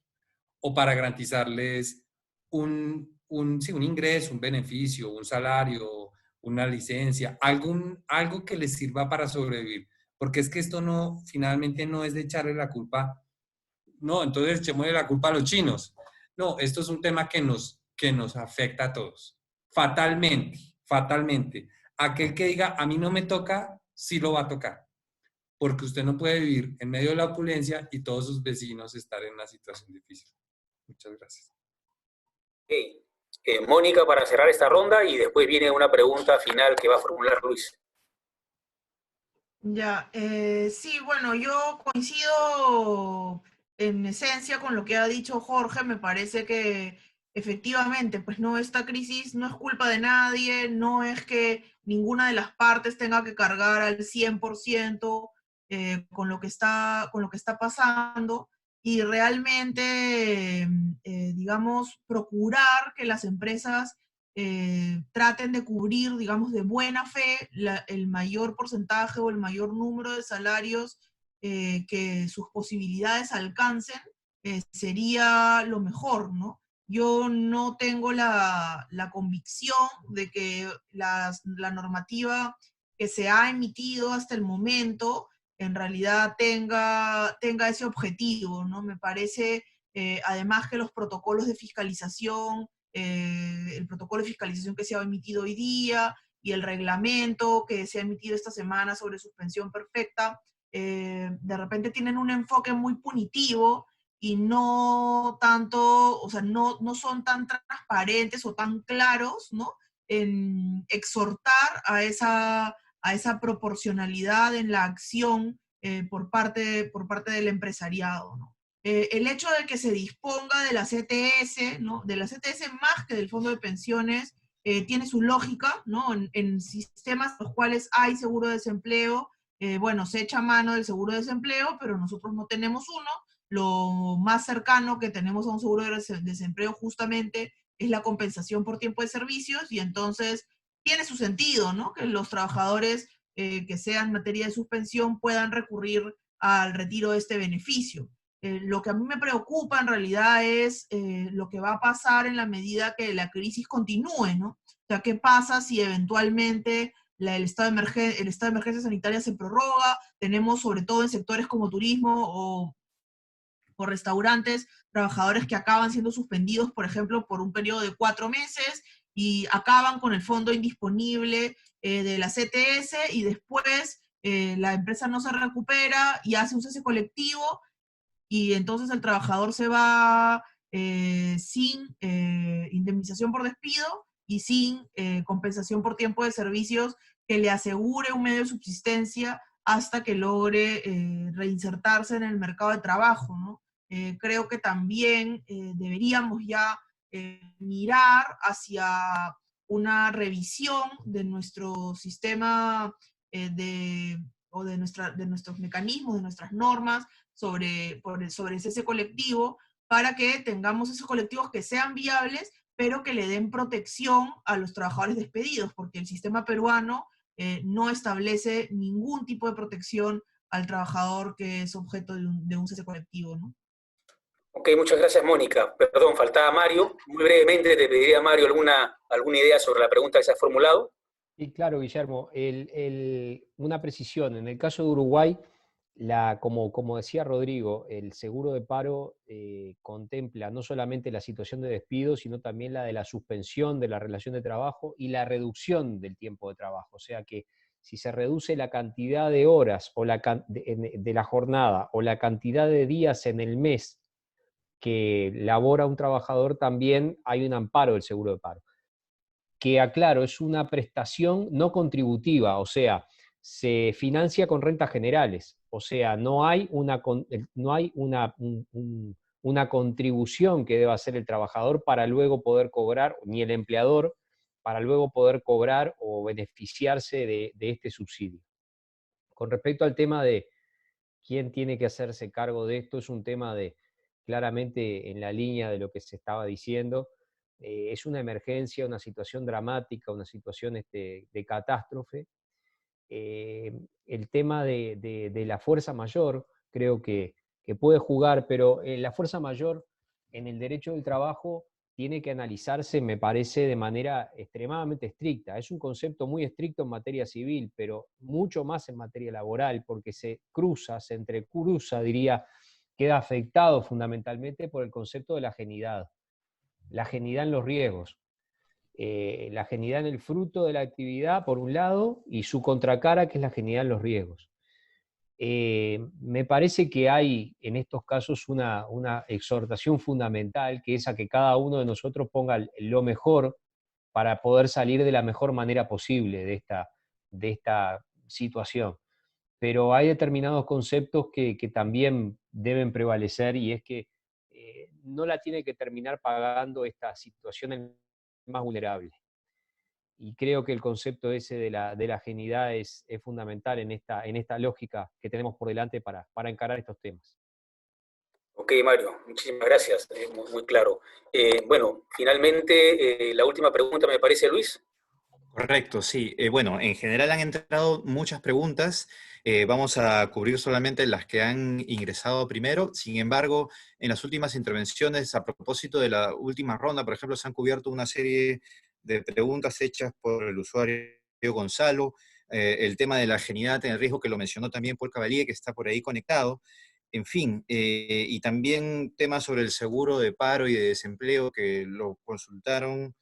o para garantizarles sí, un ingreso, un beneficio, un salario, una licencia, algo que les sirva para sobrevivir. Porque es que esto finalmente no es de echarle la culpa, no, entonces echémosle la culpa a los chinos. No, esto es un tema que nos afecta a todos. Fatalmente, fatalmente. Aquel que diga, a mí no me toca, sí lo va a tocar. Porque usted no puede vivir en medio de la opulencia y todos sus vecinos estar en una situación difícil. Muchas gracias. Okay. Mónica, para cerrar esta ronda, y después viene una pregunta final que va a formular Luis. Ya, sí, bueno, yo coincido en esencia con lo que ha dicho Jorge. Me parece que efectivamente, pues no, esta crisis no es culpa de nadie, no es que ninguna de las partes tenga que cargar al 100% con lo que está pasando, y realmente, digamos, procurar que las empresas traten de cubrir, digamos, de buena fe el mayor porcentaje o el mayor número de salarios que sus posibilidades alcancen, sería lo mejor, ¿no? Yo no tengo la convicción de que la normativa que se ha emitido hasta el momento en realidad tenga ese objetivo, ¿no? Me parece, además, que los protocolos de fiscalización, el protocolo de fiscalización que se ha emitido hoy día y el reglamento que se ha emitido esta semana sobre suspensión perfecta, de repente tienen un enfoque muy punitivo y no tanto, o sea, no son tan transparentes o tan claros, ¿no? En exhortar a esa proporcionalidad en la acción por parte del empresariado, ¿no? El hecho de que se disponga de la CTS, ¿no? De la CTS más que del fondo de pensiones, tiene su lógica, ¿no? En sistemas en los cuales hay seguro de desempleo, bueno, se echa mano del seguro de desempleo, pero nosotros no tenemos uno. Lo más cercano que tenemos a un seguro de desempleo justamente es la compensación por tiempo de servicios, y entonces tiene su sentido, ¿no? Que los trabajadores que sean materia de suspensión puedan recurrir al retiro de este beneficio. Lo que a mí me preocupa en realidad es lo que va a pasar en la medida que la crisis continúe, ¿no? O sea, ¿qué pasa si eventualmente el estado de emergencia sanitaria se prorroga? Tenemos, sobre todo en sectores como turismo o restaurantes, trabajadores que acaban siendo suspendidos, por ejemplo, por un periodo de 4 meses y acaban con el fondo indisponible de la CTS, y después la empresa no se recupera y hace un cese colectivo, y entonces el trabajador se va sin indemnización por despido y sin compensación por tiempo de servicios que le asegure un medio de subsistencia hasta que logre reinsertarse en el mercado de trabajo, ¿no? creo que también deberíamos ya mirar hacia una revisión de nuestro sistema o de nuestros mecanismos, de nuestras normas sobre ese colectivo, para que tengamos esos colectivos que sean viables, pero que le den protección a los trabajadores despedidos, porque el sistema peruano no establece ningún tipo de protección al trabajador que es objeto de un cese colectivo, ¿no? Ok, muchas gracias, Mónica. Perdón, faltaba Mario. Muy brevemente te pediría, Mario, alguna idea sobre la pregunta que se ha formulado. Sí, claro, Guillermo. Una precisión. En el caso de Uruguay, como decía Rodrigo, el seguro de paro contempla no solamente la situación de despido, sino también la de la suspensión de la relación de trabajo y la reducción del tiempo de trabajo. O sea que si se reduce la cantidad de horas o de la jornada o la cantidad de días en el mes que labora un trabajador, también hay un amparo del seguro de paro. Que aclaro, es una prestación no contributiva, o sea, se financia con rentas generales, o sea, no hay una contribución que deba hacer el trabajador para luego poder cobrar, ni el empleador, para luego poder cobrar o beneficiarse de este subsidio. Con respecto al tema de quién tiene que hacerse cargo de esto, es un tema claramente en la línea de lo que se estaba diciendo. Es una emergencia, una situación dramática, una situación de catástrofe. El tema de la fuerza mayor creo que puede jugar, pero la fuerza mayor en el derecho del trabajo tiene que analizarse, me parece, de manera extremadamente estricta. Es un concepto muy estricto en materia civil, pero mucho más en materia laboral, porque se entrecruza, diría, queda afectado fundamentalmente por el concepto de la ajenidad en los riesgos. La ajenidad en el fruto de la actividad, por un lado, y su contracara, que es la ajenidad en los riesgos. Me parece que hay en estos casos una exhortación fundamental, que es a que cada uno de nosotros ponga lo mejor para poder salir de la mejor manera posible de esta situación. Pero hay determinados conceptos que también deben prevalecer, y es que no la tiene que terminar pagando esta situación el más vulnerable. Y creo que el concepto ese de la ajenidad es fundamental en esta lógica que tenemos por delante para encarar estos temas. Ok, Mario, muchísimas gracias, muy, muy claro. Bueno, finalmente, la última pregunta me parece, Luis. Correcto, sí. Bueno, en general han entrado muchas preguntas. Vamos a cubrir solamente las que han ingresado primero. Sin embargo, en las últimas intervenciones, a propósito de la última ronda, por ejemplo, se han cubierto una serie de preguntas hechas por el usuario Gonzalo, el tema de la ajenidad en el riesgo, que lo mencionó también Paul Cavalier, que está por ahí conectado. En fin, y también temas sobre el seguro de paro y de desempleo, que lo consultaron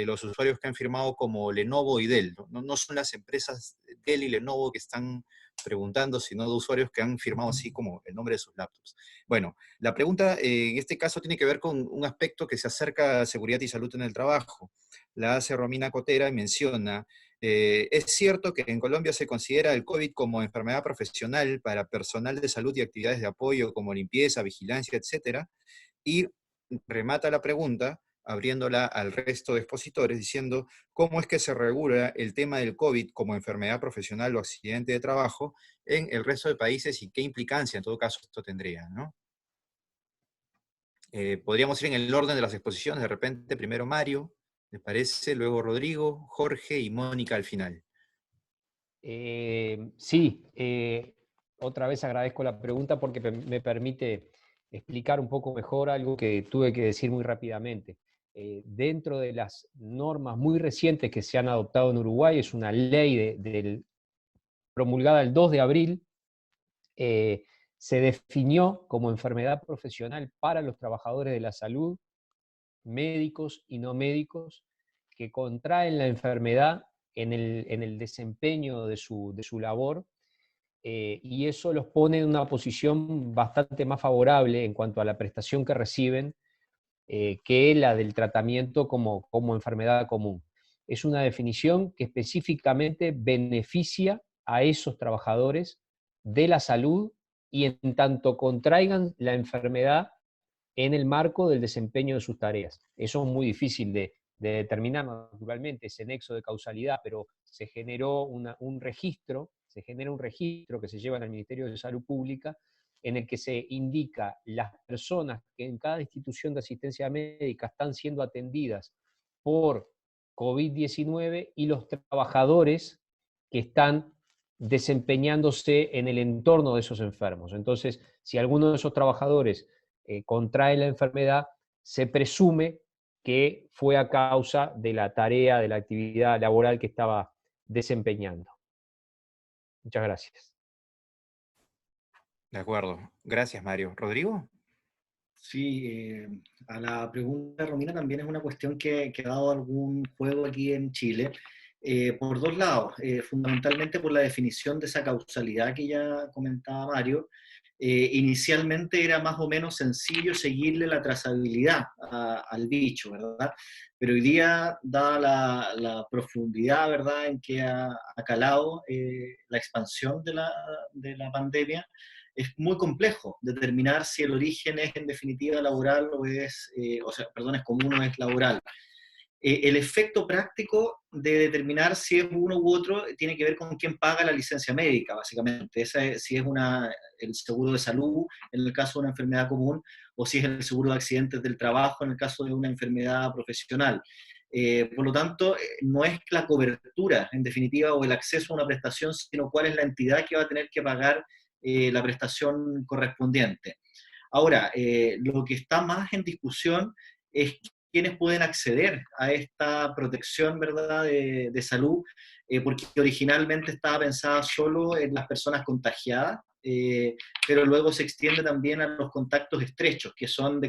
los usuarios que han firmado como Lenovo y Dell. No son las empresas Dell y Lenovo que están preguntando, sino de usuarios que han firmado así como el nombre de sus laptops. Bueno, la pregunta en este caso tiene que ver con un aspecto que se acerca a seguridad y salud en el trabajo. La hace Romina Cotera y menciona: es cierto que en Colombia se considera el COVID como enfermedad profesional para personal de salud y actividades de apoyo como limpieza, vigilancia, etcétera, y remata la pregunta abriéndola al resto de expositores, diciendo cómo es que se regula el tema del COVID como enfermedad profesional o accidente de trabajo en el resto de países y qué implicancia en todo caso esto tendría, ¿no? Podríamos ir en el orden de las exposiciones, de repente primero Mario, ¿les parece? Luego Rodrigo, Jorge y Mónica al final. Sí, otra vez agradezco la pregunta porque me permite explicar un poco mejor algo que tuve que decir muy rápidamente. Dentro de las normas muy recientes que se han adoptado en Uruguay, es una ley promulgada el 2 de abril, se definió como enfermedad profesional para los trabajadores de la salud, médicos y no médicos, que contraen la enfermedad en el desempeño de su labor, y eso los pone en una posición bastante más favorable en cuanto a la prestación que reciben, que la del tratamiento como enfermedad común. Es una definición que específicamente beneficia a esos trabajadores de la salud y en tanto contraigan la enfermedad en el marco del desempeño de sus tareas. Eso es muy difícil de determinar naturalmente, ese nexo de causalidad, pero se generó un registro, se genera un registro que se lleva al Ministerio de Salud Pública, en el que se indica las personas que en cada institución de asistencia médica están siendo atendidas por COVID-19 y los trabajadores que están desempeñándose en el entorno de esos enfermos. Entonces, si alguno de esos trabajadores contrae la enfermedad, se presume que fue a causa de la tarea, de la actividad laboral que estaba desempeñando. Muchas gracias. De acuerdo. Gracias, Mario. ¿Rodrigo? Sí, a la pregunta de Romina también es una cuestión que ha dado algún juego aquí en Chile, por dos lados, fundamentalmente por la definición de esa causalidad que ya comentaba Mario. Inicialmente era más o menos sencillo seguirle la trazabilidad al bicho, ¿verdad? Pero hoy día, dada la profundidad, ¿verdad?, en que ha calado la expansión de la pandemia, es muy complejo determinar si el origen es en definitiva laboral o es, es común o es laboral. El efecto práctico de determinar si es uno u otro tiene que ver con quién paga la licencia médica, básicamente. Si es el seguro de salud en el caso de una enfermedad común, o si es el seguro de accidentes del trabajo en el caso de una enfermedad profesional. Por lo tanto, no es la cobertura, en definitiva, o el acceso a una prestación, sino cuál es la entidad que va a tener que pagar la prestación correspondiente. Ahora, lo que está más en discusión es quiénes pueden acceder a esta protección, ¿verdad?, de salud, porque originalmente estaba pensada solo en las personas contagiadas, pero luego se extiende también a los contactos estrechos, que son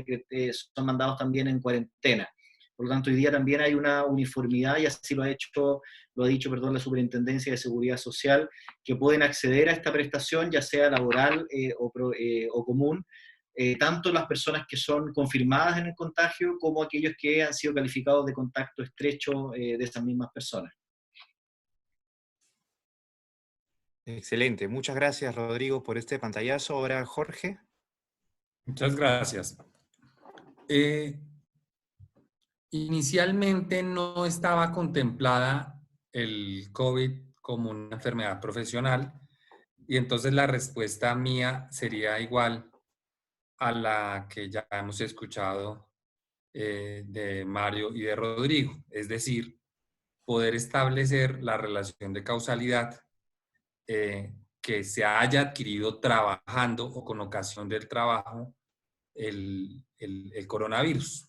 mandados también en cuarentena. Por lo tanto, hoy día también hay una uniformidad, y así lo ha dicho la Superintendencia de Seguridad Social, que pueden acceder a esta prestación, ya sea laboral o común, tanto las personas que son confirmadas en el contagio como aquellos que han sido calificados de contacto estrecho de esas mismas personas. Excelente. Muchas gracias, Rodrigo, por este pantallazo. Ahora, Jorge. Muchas gracias. Inicialmente no estaba contemplada el COVID como una enfermedad profesional, y entonces la respuesta mía sería igual a la que ya hemos escuchado de Mario y de Rodrigo, es decir, poder establecer la relación de causalidad que se haya adquirido trabajando o con ocasión del trabajo el coronavirus.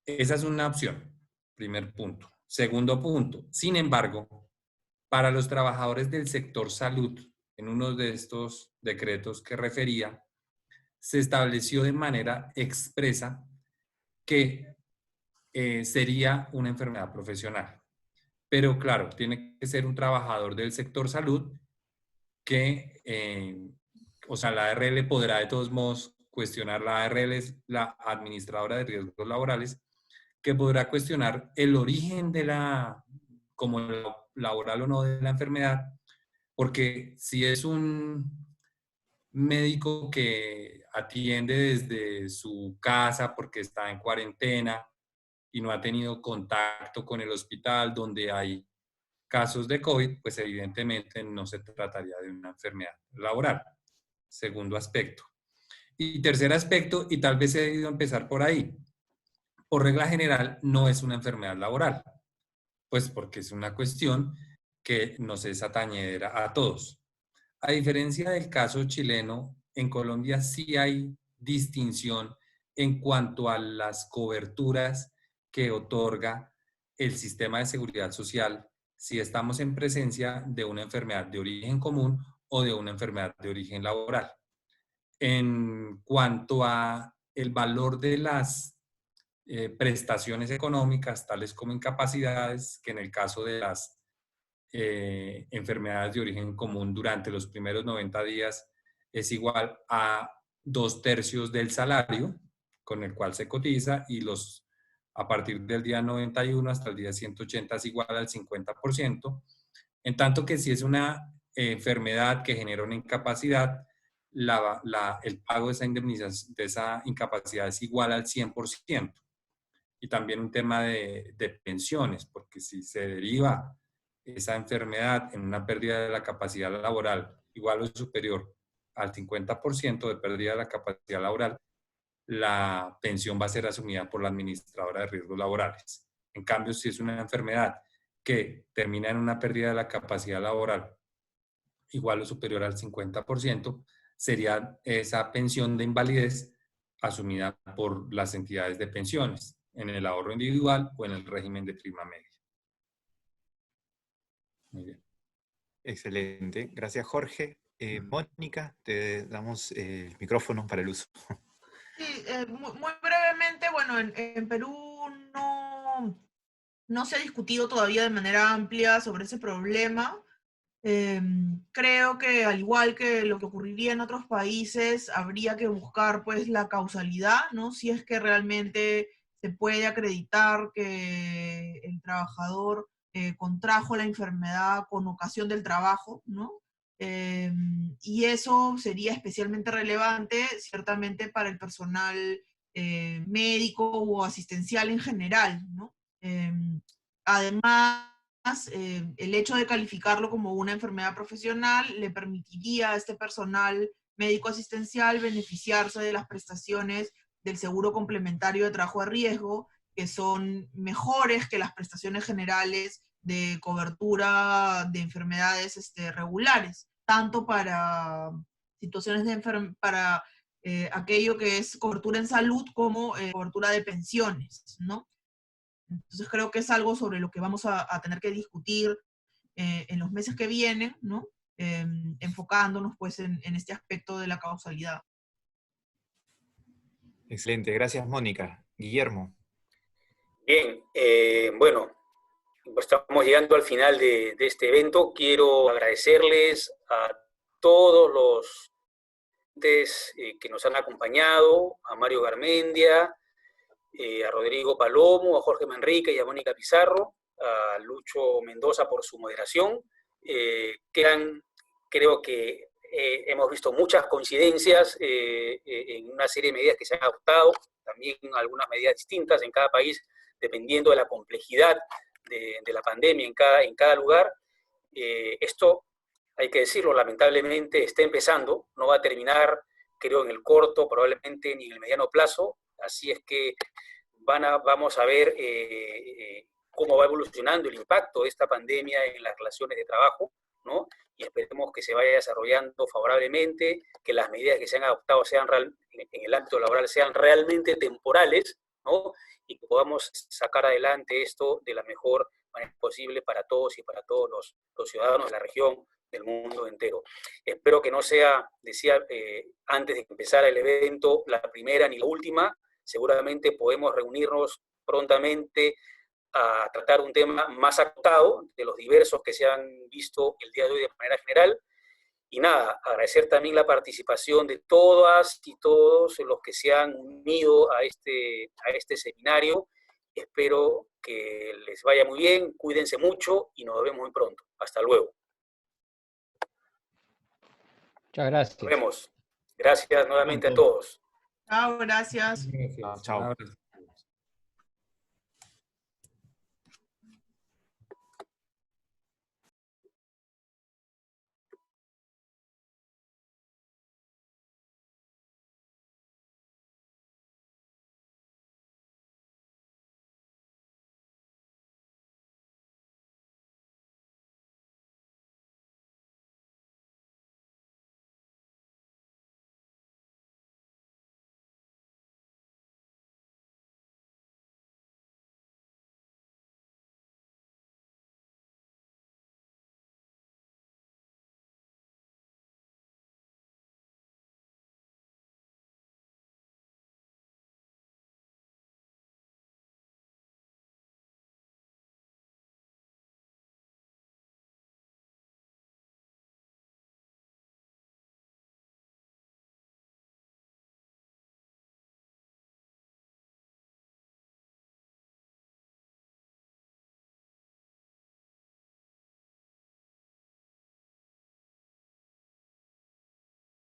Esa es una opción, primer punto. Segundo punto, sin embargo, para los trabajadores del sector salud, en uno de estos decretos que refería, se estableció de manera expresa que sería una enfermedad profesional. Pero claro, tiene que ser un trabajador del sector salud que, la ARL podrá de todos modos cuestionar. La ARL es la administradora de riesgos laborales, que podrá cuestionar el origen de como laboral o no de la enfermedad, porque si es un médico que atiende desde su casa porque está en cuarentena y no ha tenido contacto con el hospital donde hay casos de COVID, pues evidentemente no se trataría de una enfermedad laboral. Segundo aspecto. Y tercer aspecto, y tal vez he debido empezar por ahí, por regla general no es una enfermedad laboral, pues porque es una cuestión que nos es atañedera a todos. A diferencia del caso chileno, en Colombia sí hay distinción en cuanto a las coberturas que otorga el sistema de seguridad social si estamos en presencia de una enfermedad de origen común o de una enfermedad de origen laboral. En cuanto a el valor de las prestaciones económicas, tales como incapacidades, que en el caso de las enfermedades de origen común durante los primeros 90 días es igual a 2/3 del salario con el cual se cotiza, y a partir del día 91 hasta el día 180 es igual al 50%, en tanto que si es una enfermedad que genera una incapacidad, el pago de esa indemnización, de esa incapacidad es igual al 100%. Y también un tema de pensiones, porque si se deriva esa enfermedad en una pérdida de la capacidad laboral igual o superior al 50% de pérdida de la capacidad laboral, la pensión va a ser asumida por la administradora de riesgos laborales. En cambio, si es una enfermedad que termina en una pérdida de la capacidad laboral igual o superior al 50%, sería esa pensión de invalidez asumida por las entidades de pensiones, en el ahorro individual o en el régimen de prima media. Muy bien. Excelente. Gracias, Jorge. Mónica, te damos el micrófono para el uso. Sí, muy brevemente, bueno, en Perú no se ha discutido todavía de manera amplia sobre ese problema. Creo que al igual que lo que ocurriría en otros países, habría que buscar pues la causalidad, ¿no? Si es que realmente se puede acreditar que el trabajador contrajo la enfermedad con ocasión del trabajo, ¿no? Y eso sería especialmente relevante, ciertamente, para el personal médico o asistencial en general, ¿no? Además, el hecho de calificarlo como una enfermedad profesional le permitiría a este personal médico asistencial beneficiarse de las prestaciones del seguro complementario de trabajo de riesgo, que son mejores que las prestaciones generales de cobertura de enfermedades regulares, tanto para situaciones para aquello que es cobertura en salud como cobertura de pensiones, ¿no? Entonces creo que es algo sobre lo que vamos a tener que discutir en los meses que vienen, ¿no? Enfocándonos pues en este aspecto de la causalidad. Excelente. Gracias, Mónica. Guillermo. Bien, bueno, pues estamos llegando al final de este evento. Quiero agradecerles a todos los que nos han acompañado, a Mario Garmendia, a Rodrigo Palomo, a Jorge Manrique y a Mónica Pizarro, a Lucho Mendoza por su moderación. Creo que hemos visto muchas coincidencias en una serie de medidas que se han adoptado, también algunas medidas distintas en cada país, dependiendo de la complejidad de la pandemia en cada lugar. Esto, hay que decirlo, lamentablemente está empezando, no va a terminar, creo, en el corto, probablemente ni en el mediano plazo, así es que vamos a ver cómo va evolucionando el impacto de esta pandemia en las relaciones de trabajo, ¿no? Y esperemos que se vaya desarrollando favorablemente, que las medidas que se han adoptado en el ámbito laboral sean realmente temporales, ¿no? Y que podamos sacar adelante esto de la mejor manera posible para todos y para todos los ciudadanos de la región, del mundo entero. Espero que no sea, decía antes de empezar el evento, la primera ni la última. Seguramente podemos reunirnos prontamente a tratar un tema más acotado de los diversos que se han visto el día de hoy de manera general. Y nada, agradecer también la participación de todas y todos los que se han unido a este seminario. Espero que les vaya muy bien, cuídense mucho y nos vemos muy pronto. Hasta luego. Muchas gracias. Nos vemos. Gracias nuevamente a todos. Chao, gracias. Gracias. Chao. Un abrazo.